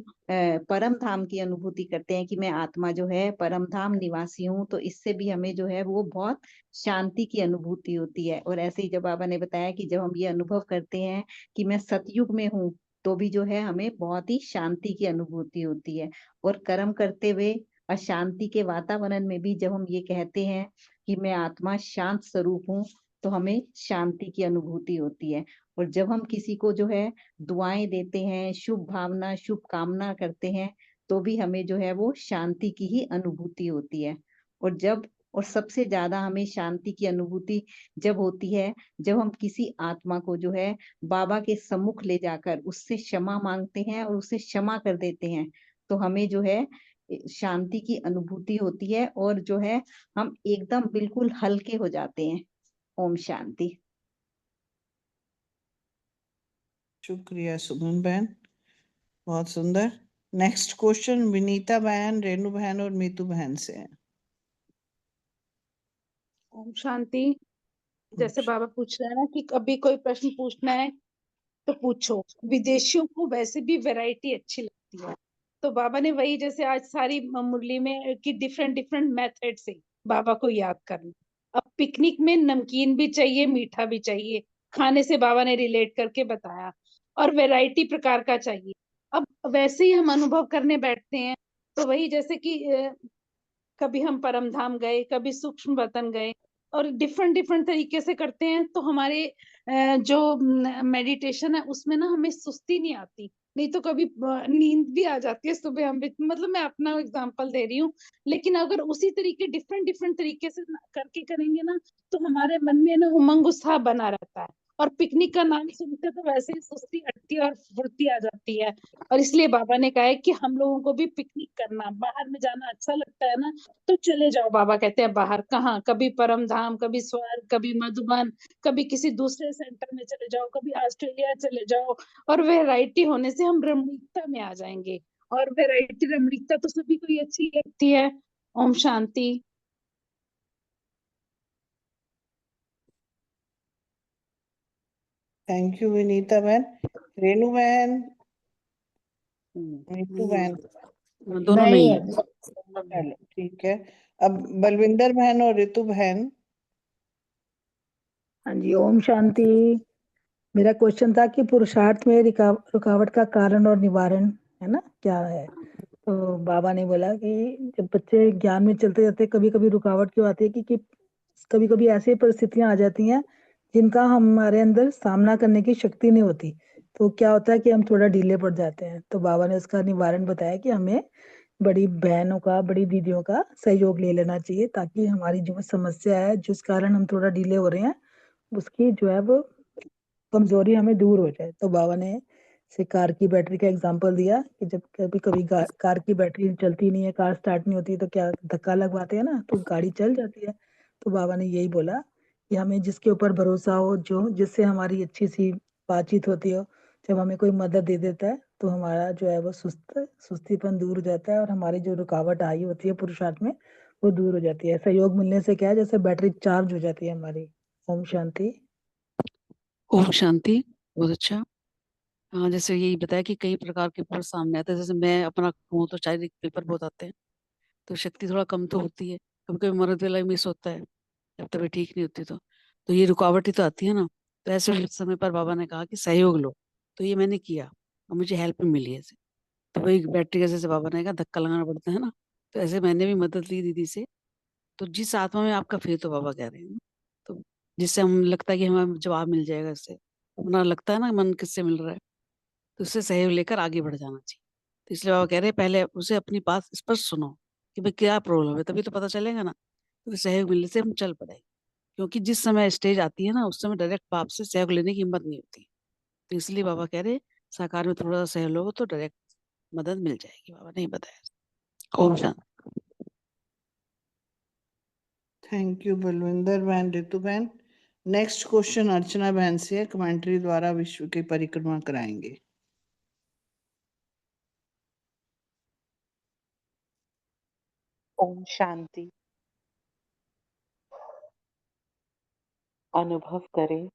परम धाम की अनुभूति करते हैं कि मैं आत्मा जो है परम धाम निवासी हूँ, तो इससे भी हमें जो है वो बहुत शांति की अनुभूति होती है। और ऐसे ही जब बाबा ने बताया कि जब हम ये अनुभव करते हैं कि मैं सतयुग में हूँ, तो भी जो है हमें बहुत ही शांति की अनुभूति होती है। और कर्म करते हुए अशांति के वातावरण में भी जब हम ये कहते हैं कि मैं आत्मा शांत स्वरूप हूँ, तो हमें शांति की अनुभूति होती है। और जब हम किसी को जो है दुआएं देते हैं, शुभ भावना शुभ कामना करते हैं, तो भी हमें जो है वो शांति की ही अनुभूति होती है। और सबसे ज्यादा हमें शांति की अनुभूति जब होती है जब हम किसी आत्मा को जो है बाबा के सम्मुख ले जाकर उससे क्षमा मांगते हैं और उसे क्षमा कर देते हैं, तो हमें जो है शांति की अनुभूति होती है और जो है हम एकदम बिल्कुल हल्के हो जाते हैं। ओम शांति। शुक्रिया सुमन बहन, बहुत सुंदर। नेक्स्ट क्वेश्चन विनीता बहन, रेणु बहन और मीतू बहन से है। ओम शांति। जैसे बाबा पूछ रहे हैं ना कि कभी कोई प्रश्न पूछना है तो पूछो। विदेशियों को वैसे भी वैरायटी अच्छी लगती है, तो बाबा ने वही जैसे आज सारी मुरली में कि डिफरेंट डिफरेंट मेथड से बाबा को याद करना। अब पिकनिक में नमकीन भी चाहिए, मीठा भी चाहिए, खाने से बाबा ने रिलेट करके बताया, और वैरायटी प्रकार का चाहिए। अब वैसे ही हम अनुभव करने बैठते हैं, तो वही जैसे कि कभी हम परम धाम गए, कभी सूक्ष्म वतन गए, और डिफरेंट डिफरेंट तरीके से करते हैं, तो हमारे जो मेडिटेशन है उसमें ना हमें सुस्ती नहीं आती। नहीं तो कभी नींद भी आ जाती है सुबह। हम मतलब मैं अपना एग्जांपल दे रही हूँ, लेकिन अगर उसी तरीके डिफरेंट डिफरेंट तरीके से करके करेंगे ना, तो हमारे मन में ना उमंग उत्साह बना रहता है। और पिकनिक का नाम सुनते तो वैसे ही सुस्ती हटती है और फुर्ती आ जाती है। और इसलिए बाबा ने कहा है कि हम लोगों को भी पिकनिक करना, बाहर में जाना अच्छा लगता है ना, तो चले जाओ। बाबा कहते हैं बाहर कहाँ, कभी परम धाम, कभी स्वर्ग, कभी मधुबन, कभी किसी दूसरे सेंटर में चले जाओ, कभी ऑस्ट्रेलिया चले जाओ। और वैरायटी होने से हम रमणीकता में आ जाएंगे, और वैरायटी रमणीकता तो सभी को ही अच्छी लगती है। ओम शांति। थैंक यू विनीता बहन। रेनू बहन, नीतू बहन, दोनों में ही है। चलो ठीक है। अब बलविंदर बहन और ऋतु बहन। हाँ जी, ओम शांति। मेरा क्वेश्चन था कि पुरुषार्थ में रुकावट का कारण और निवारण है ना, क्या है? तो बाबा ने बोला कि जब बच्चे ज्ञान में चलते जाते कभी कभी रुकावट क्यों आती है कि कभी कभी ऐसी परिस्थितियां आ जाती हैं जिनका हमारे अंदर सामना करने की शक्ति नहीं होती। तो क्या होता है कि हम थोड़ा ढीले पड़ जाते हैं। तो बाबा ने उसका निवारण बताया कि हमें बड़ी बहनों का, बड़ी दीदियों का सहयोग ले लेना चाहिए, ताकि हमारी जो समस्या है, जिस कारण हम थोड़ा ढीले हो रहे हैं, उसकी जो है वो कमजोरी हमें दूर हो जाए। तो बाबा ने से कार की बैटरी का एग्जांपल दिया कि जब कभी कभी कार की बैटरी चलती नहीं है, कार स्टार्ट नहीं होती, तो क्या धक्का लगवाते हैं ना, तो गाड़ी चल जाती है। तो बाबा ने यही बोला कि हमें जिसके ऊपर भरोसा हो, जो जिससे हमारी अच्छी सी बातचीत होती हो, जब हमें कोई मदद दे देता है तो हमारा जो है वो सुस्तीपन दूर हो जाता है, और हमारी जो रुकावट आई होती है पुरुषार्थ में, वो दूर हो जाती है। सहयोग मिलने से क्या है, जैसे बैटरी चार्ज हो जाती है हमारी। ओम शांति। ओम शांति। बहुत अच्छा। हाँ, जैसे यही बताया कि कई प्रकार के फल सामने आते हैं। जैसे मैं अपना कहूँ तो शारीरिक पेपर बहुत आते हैं, तो शक्ति थोड़ा कम तो होती है। कभी कभी मरद वेला मिस होता है जब तबीयत ठीक नहीं होती, तो ये रुकावट ही तो आती है ना। तो ऐसे समय पर बाबा ने कहा कि सहयोग लो। तो ये मैंने किया और मुझे हेल्प भी मिली है ऐसे। तो वही बैटरी का जैसे बाबा ने कहा धक्का लगाना पड़ता है ना, तो ऐसे मैंने भी मदद ली दीदी से। तो जिस आत्मा में आपका फेथ हो, बाबा कह रहे हैं ना, तो जिससे हम लगता है कि हमें जवाब मिल जाएगा इससे, अपना लगता है ना मन किससे मिल रहा है, तो उससे सहयोग लेकर आगे बढ़ जाना चाहिए। तो इसलिए बाबा कह रहे हैं पहले उसे अपनी बात स्पष्ट सुनो कि भाई क्या प्रॉब्लम है, तभी तो पता चलेगा ना। तो फिर सहयोग मिलने से हम चल पड़ेंगे। क्योंकि जिस समय स्टेज आती है ना, उस समय डायरेक्ट बाप से सहयोग लेने की हिम्मत नहीं होती। तो इसलिए बाबा कह रहे साकार में थोड़ा सा सहयोग हो तो डायरेक्ट मदद मिल जाएगी। बाबा ने बताया। ओम शांति। थैंक यू बलविंदर बहन, ऋतु बहन। नेक्स्ट क्वेश्चन अर्चना बहन से है, कमेंट्री द्वारा विश्व की परिक्रमा कराएंगे। ओम शांति। अनुभव करें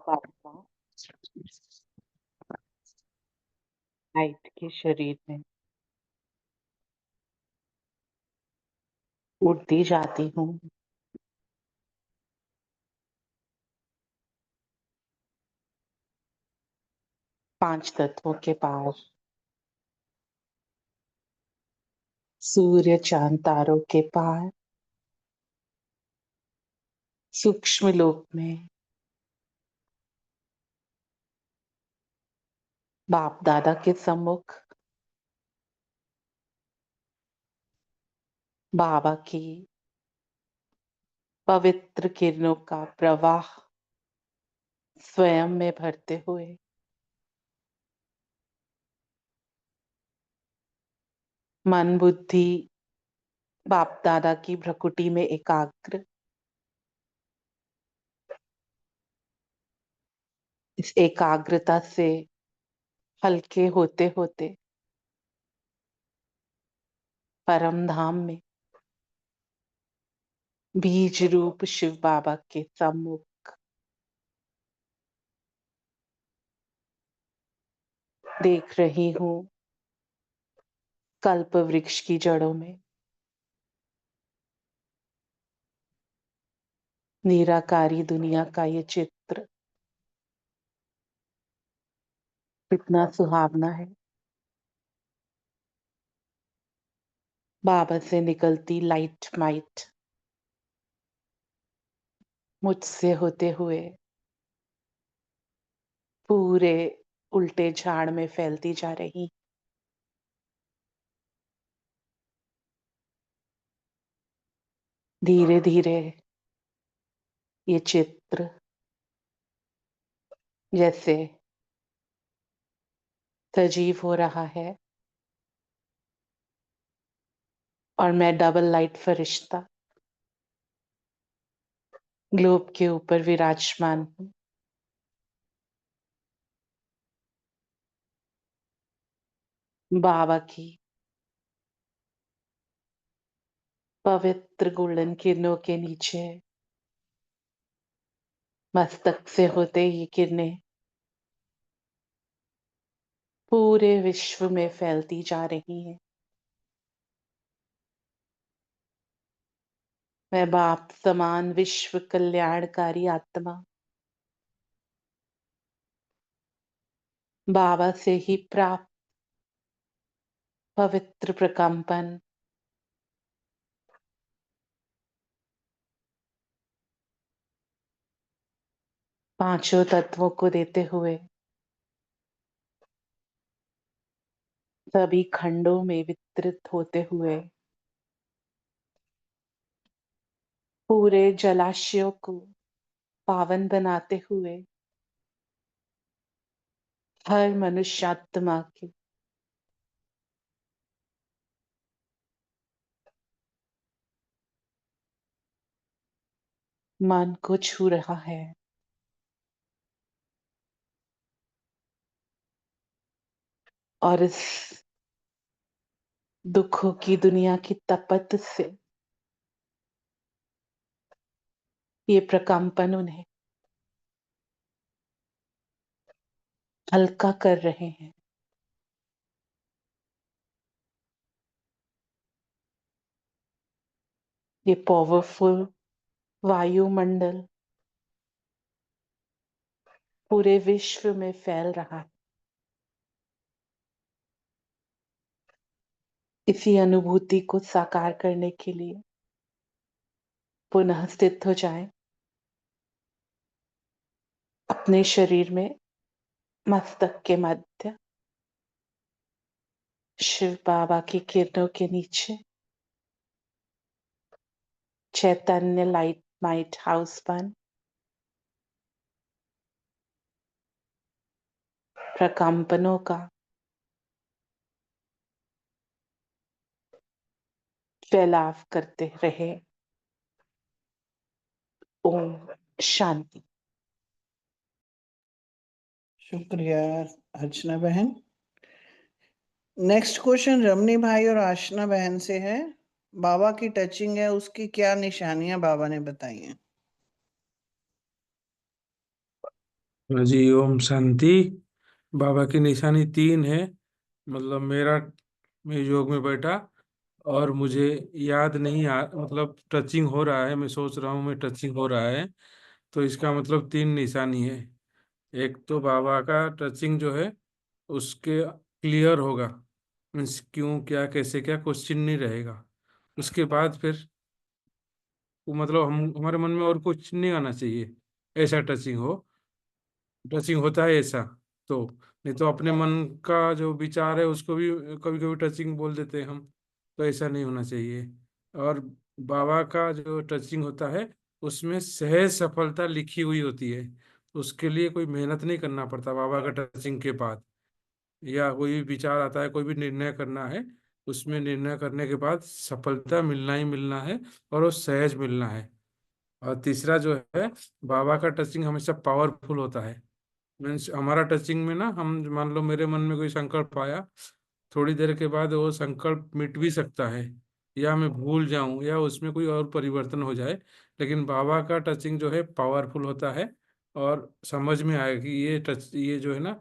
आत्मा लाइट के शरीर में उड़ती जाती हूँ। पांच तत्वों के पार, सूर्य चांद तारों के पार, सूक्ष्म लोक में बाप दादा के सम्मुख बाबा की पवित्र किरणों का प्रवाह स्वयं में भरते हुए मन बुद्धि बाप दादा की भ्रकुटी में एकाग्र, इस एकाग्रता से हल्के होते होते परम धाम में बीज रूप शिव बाबा के सम्मुख देख रही हूँ कल्प वृक्ष की जड़ों में निराकारी दुनिया का ये चित्र कितना सुहावना है। बाबा से निकलती लाइट माइट मुझसे होते हुए पूरे उल्टे झाड़ में फैलती जा रही। धीरे धीरे ये चित्र जैसे सजीव हो रहा है और मैं डबल लाइट फरिश्ता ग्लोब के ऊपर विराजमान हूँ। बाबा की पवित्र गोल्डन किरणों के नीचे मस्तक से होते ये किरणें पूरे विश्व में फैलती जा रही हैं। मैं बाप समान विश्व कल्याणकारी आत्मा बाबा से ही प्राप्त पवित्र प्रकंपन पांचों तत्वों को देते हुए सभी खंडों में वितरित होते हुए पूरे जलाशयों को पावन बनाते हुए हर मनुष्यात्मा के मन को छू रहा है। और इस दुखों की दुनिया की तपत से ये प्रकंपन उन्हें हल्का कर रहे हैं। ये पावरफुल वायुमंडल पूरे विश्व में फैल रहा है। इसी अनुभूति को साकार करने के लिए पुनः स्थित हो जाएं। अपने शरीर में मस्तक के मध्य शिव बाबा की किरणों के नीचे चैतन्य लाइट हाउस बन प्रकंपनों का फैलाव करते रहे। ओम शांति। शुक्रिया अर्चना बहन। नेक्स्ट क्वेश्चन रमनी भाई और आशना बहन से है। बाबा की टचिंग है, उसकी क्या निशानियां बाबा ने बताई हैं? जी ओम शांति। बाबा की निशानी 3 है। मतलब मैं योग में बैठा और मुझे याद नहीं मतलब टचिंग हो रहा है, मैं सोच रहा हूँ मैं टचिंग हो रहा है, तो इसका मतलब 3 निशानी है। एक तो बाबा का टचिंग जो है उसके क्लियर होगा, मीन्स क्यों क्या कैसे क्या क्वेश्चन नहीं रहेगा। उसके बाद फिर मतलब हमारे मन में और कुछ नहीं आना चाहिए, ऐसा टचिंग हो। टचिंग होता है ऐसा तो, नहीं तो अपने मन का जो विचार है उसको भी कभी कभी टचिंग बोल देते हैं हम, तो ऐसा नहीं होना चाहिए। और बाबा का जो टचिंग होता है उसमें सहज सफलता लिखी हुई होती है, उसके लिए कोई मेहनत नहीं करना पड़ता। बाबा का टचिंग के बाद या कोई भी विचार आता है, कोई भी निर्णय करना है, उसमें निर्णय करने के बाद सफलता मिलना ही मिलना है और वो सहज मिलना है। और तीसरा जो है, बाबा का टचिंग हमेशा पावरफुल होता है। मीन्स हमारा टचिंग में ना, हम मान लो मेरे मन में कोई संकल्प आया, थोड़ी देर के बाद वो संकल्प मिट भी सकता है या मैं भूल जाऊं या उसमें कोई और परिवर्तन हो जाए, लेकिन बाबा का टचिंग जो है पावरफुल होता है और समझ में आएगा कि ये जो है ना,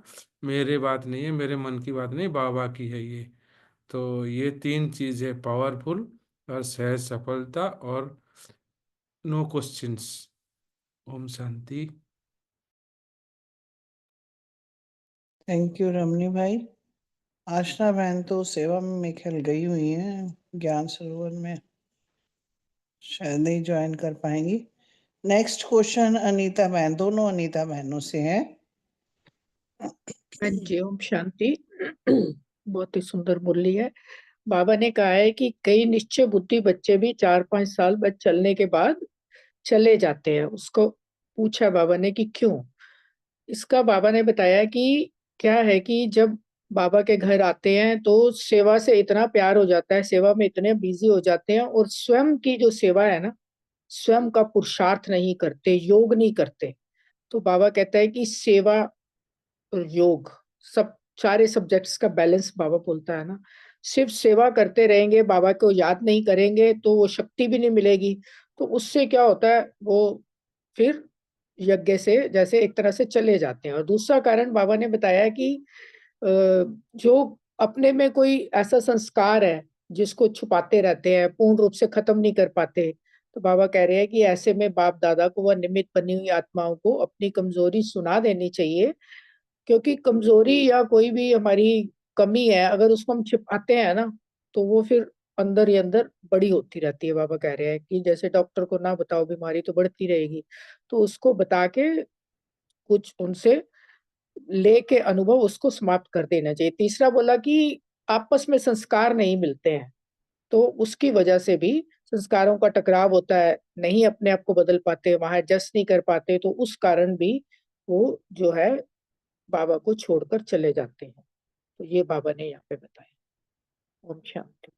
मेरे बात नहीं है, मेरे मन की बात नहीं, बाबा की है ये। तो ये 3 चीज है, पावरफुल और सहज सफलता और नो क्वेश्चंस। ओम शांति। थैंक यू रमनी भाई। आशना बहन तो सेवा में मेरे ख्याल गई हुई है ज्ञान सरोवर में, शायद नहीं ज्वाइन कर पाएंगी। नेक्स्ट क्वेश्चन अनीता बहन, दोनों अनीता बहनों से है। हाँ जी, ओम शांति। बहुत ही सुंदर मुरली है। बाबा ने कहा है कि कई निश्चय बुद्धि बच्चे भी 4-5 साल बाद चलने के बाद चले जाते हैं। उसको पूछा बाबा ने कि क्यों? इसका बाबा ने बताया कि क्या है कि जब बाबा के घर आते हैं तो सेवा से इतना प्यार हो जाता है, सेवा में इतने बिजी हो जाते हैं और स्वयं की जो सेवा है ना, स्वयं का पुरुषार्थ नहीं करते, योग नहीं करते। तो बाबा कहता है कि सेवा और योग सब सारे सब्जेक्ट्स का बैलेंस बाबा बोलता है ना। सिर्फ सेवा करते रहेंगे, बाबा को याद नहीं करेंगे तो वो शक्ति भी नहीं मिलेगी। तो उससे क्या होता है, वो फिर यज्ञ से जैसे एक तरह से चले जाते हैं। और दूसरा कारण बाबा ने बताया कि जो अपने में कोई ऐसा संस्कार है जिसको छुपाते रहते हैं, पूर्ण रूप से खत्म नहीं कर पाते, तो बाबा कह रहे हैं कि ऐसे में बाप दादा को व निमित्त बनी हुई आत्माओं को अपनी कमजोरी सुना देनी चाहिए। क्योंकि कमजोरी या कोई भी हमारी कमी है, अगर उसको हम छिपाते हैं ना, तो वो फिर अंदर ही अंदर बड़ी होती रहती है। बाबा कह रहे हैं कि जैसे डॉक्टर को ना बताओ बीमारी तो बढ़ती रहेगी, तो उसको बता के कुछ उनसे लेके अनुभव उसको समाप्त कर देना चाहिए। तीसरा बोला कि आपस में संस्कार नहीं मिलते हैं, तो उसकी वजह से भी संस्कारों का टकराव होता है, नहीं अपने आप को बदल पाते, वहां एडजस्ट नहीं कर पाते, तो उस कारण भी वो जो है बाबा को छोड़कर चले जाते हैं। तो ये बाबा ने यहाँ पे बताया। ओम शांति।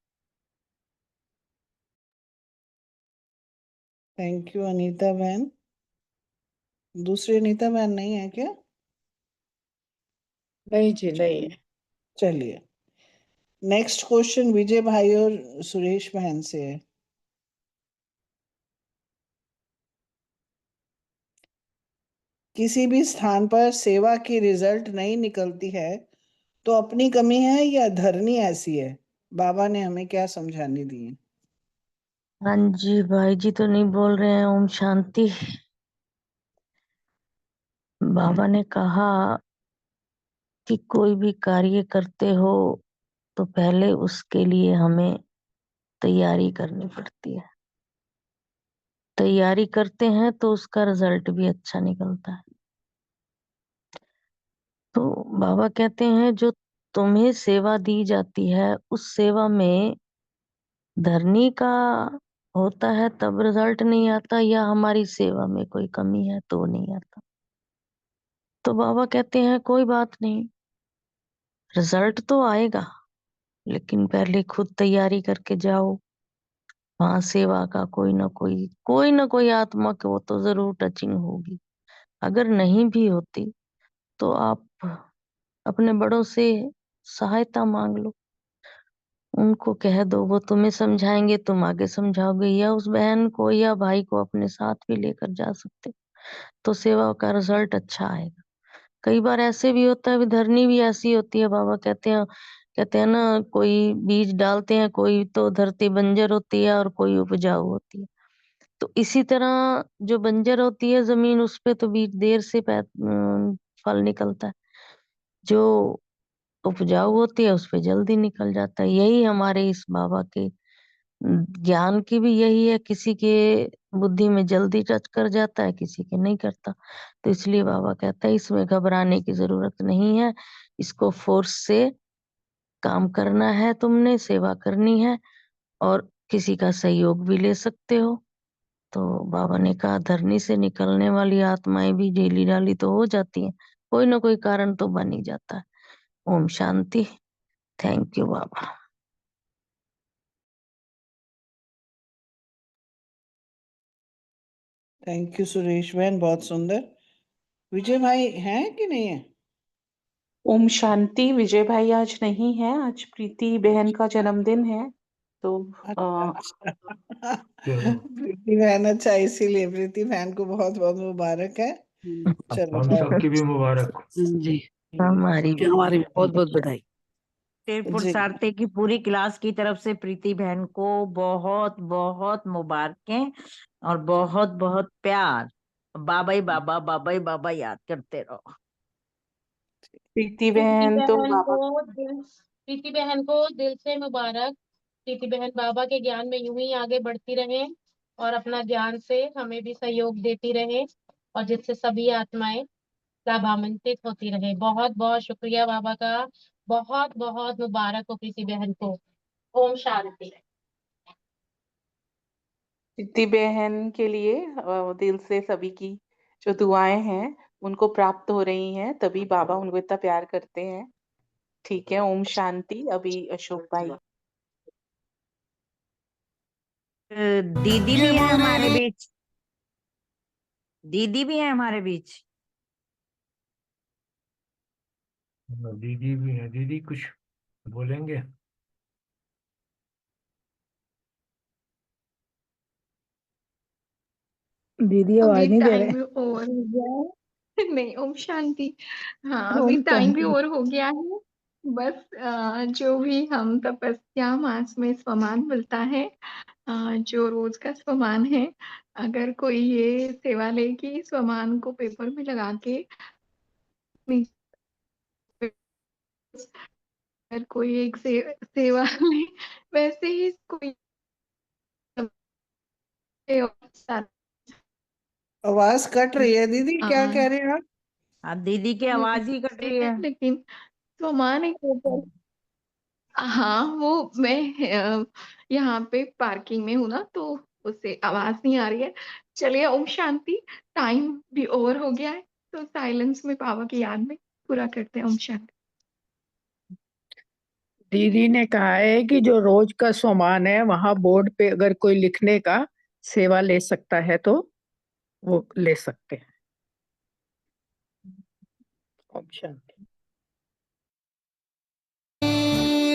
थैंक यू अनीता बहन। दूसरी अनीता बहन नहीं है क्या? नहीं जी, नहीं है। चलिए, नेक्स्ट क्वेश्चन विजय भाई और सुरेश बहन से है। किसी भी स्थान पर सेवा की रिजल्ट नहीं निकलती है तो अपनी कमी है या धरनी ऐसी है? बाबा ने हमें क्या समझाने दी है? हाँ जी, भाई जी तो नहीं बोल रहे हैं। ओम शांति। बाबा ने कहा कि कोई भी कार्य करते हो तो पहले उसके लिए हमें तैयारी करनी पड़ती है। तैयारी करते हैं तो उसका रिजल्ट भी अच्छा निकलता है। तो बाबा कहते हैं जो तुम्हें सेवा दी जाती है उस सेवा में धरनी का होता है तब रिजल्ट नहीं आता, या हमारी सेवा में कोई कमी है तो नहीं आता। तो बाबा कहते हैं कोई बात नहीं, रिजल्ट तो आएगा, लेकिन पहले खुद तैयारी करके जाओ। वहां सेवा का कोई ना कोई आत्मा को तो जरूर टचिंग होगी। अगर नहीं भी होती तो आप अपने बड़ों से सहायता मांग लो, उनको कह दो, वो तुम्हें समझाएंगे, तुम आगे समझाओगे, या उस बहन को या भाई को अपने साथ भी लेकर जा सकते हो, तो सेवा का रिजल्ट अच्छा आएगा। कई बार ऐसे भी होता है, विधरनी भी ऐसी होती है। बाबा कहते हैं ना, कोई बीज डालते हैं, कोई तो धरती बंजर होती है और कोई उपजाऊ होती है। तो इसी तरह जो बंजर होती है जमीन, उस पे तो बीज देर से फल निकलता है। जो उपजाऊ होती है उस पे जल्दी निकल जाता है। यही हमारे इस बाबा के ज्ञान की भी यही है, किसी के बुद्धि में जल्दी टच कर जाता है, किसी के नहीं करता। तो इसलिए बाबा कहता है इसमें घबराने की जरूरत नहीं है, इसको फोर्स से काम करना है, तुमने सेवा करनी है और किसी का सहयोग भी ले सकते हो। तो बाबा ने कहा धरनी से निकलने वाली आत्माएं भी ढीली ढाली तो हो जाती हैं, कोई ना कोई कारण तो बन ही जाता है। ओम शांति। थैंक यू बाबा। थैंक यू सुरेश बहन, बहुत सुंदर। विजय भाई हैं कि नहीं है? ओम शांति। विजय भाई आज नहीं है, आज प्रीति बहन का जन्मदिन है, तो अच्छा। प्रीति बहन, अच्छा, इसीलिए प्रीति बहन को बहुत बहुत मुबारक है। चलो, हम सबकी भी मुबारक। जी, हमारी भी हमारी भी बहुत बहुत बधाई। तेरपुर जी। सारते की पूरी क्लास की तरफ से प्रीति बहन को बहुत बहुत मुबारकें और बहुत बहुत प्यार। बाबा ही बाबा, बाबा ही बाबा याद करते रहो। प्रीति प्रीति बहन तो बहन बाबा को प्रीति बहन को दिल से मुबारक। प्रीति बहन बाबा के ज्ञान में यूं ही आगे बढ़ती रहे और अपना ज्ञान से हमें भी सहयोग देती रहे, और जिससे सभी आत्माएं लाभान्वित होती रहे। बहुत बहुत शुक्रिया बाबा का। बहुत बहुत मुबारक हो प्रीति बहन को। ओम शांति। प्रीति बहन के लिए दिल से सभी की जो दुआएं हैं उनको प्राप्त हो रही हैं, तभी बाबा उनको इतना प्यार करते हैं। ठीक है, ओम शांति। अभी अशोक भाई। दीदी भी है हमारे बीच, दीदी भी है हमारे बीच। दीदी भी है। दीदी कुछ बोलेंगे? दीदी आवाज अभी नहीं दे टाइम रहे। भी ओवर हो गया है। नहीं, ओम शांति। हाँ, ओम अभी टाइम भी शांति। ओवर हो गया है। बस जो भी हम तपस्या मास में स्वमान मिलता है, जो रोज का स्वमान है, अगर कोई ये सेवा ले कि स्वमान को पेपर में लगा के अगर कोई एक सेवा ले, वैसे ही कोई आवाज कट रही है दीदी, क्या कह रहे हैं आप? अब दीदी की आवाज ही कट रही है। लेकिन स्वमान एक ऊपर, हाँ वो मैं यहाँ पे पार्किंग में हूँ ना, तो उससे आवाज नहीं आ रही है। चलिए, ओम शांति। टाइम भी ओवर हो गया है, तो साइलेंस में बाबा की याद में पूरा करते हैं। ओम शांति। दीदी ने कहा है कि जो रोज का स्वमान है वहां बोर्ड पे अगर कोई लिखने का सेवा ले सकता है तो वो ले सकते हैं। ओम शांति।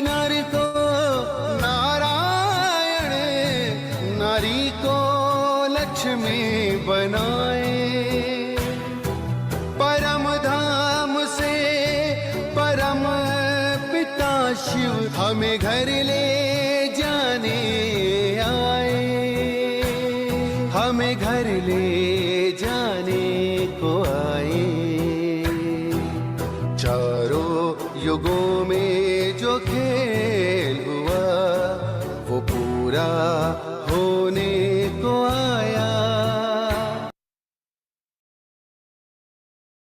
नारी को नारायण, नारी को लक्ष्मी बनाए, परम धाम से परम पिता शिव हमें घर ले जाने आए, हमें घर ले जाने को आए। चारों युगों में जो खेल हुआ वो पूरा होने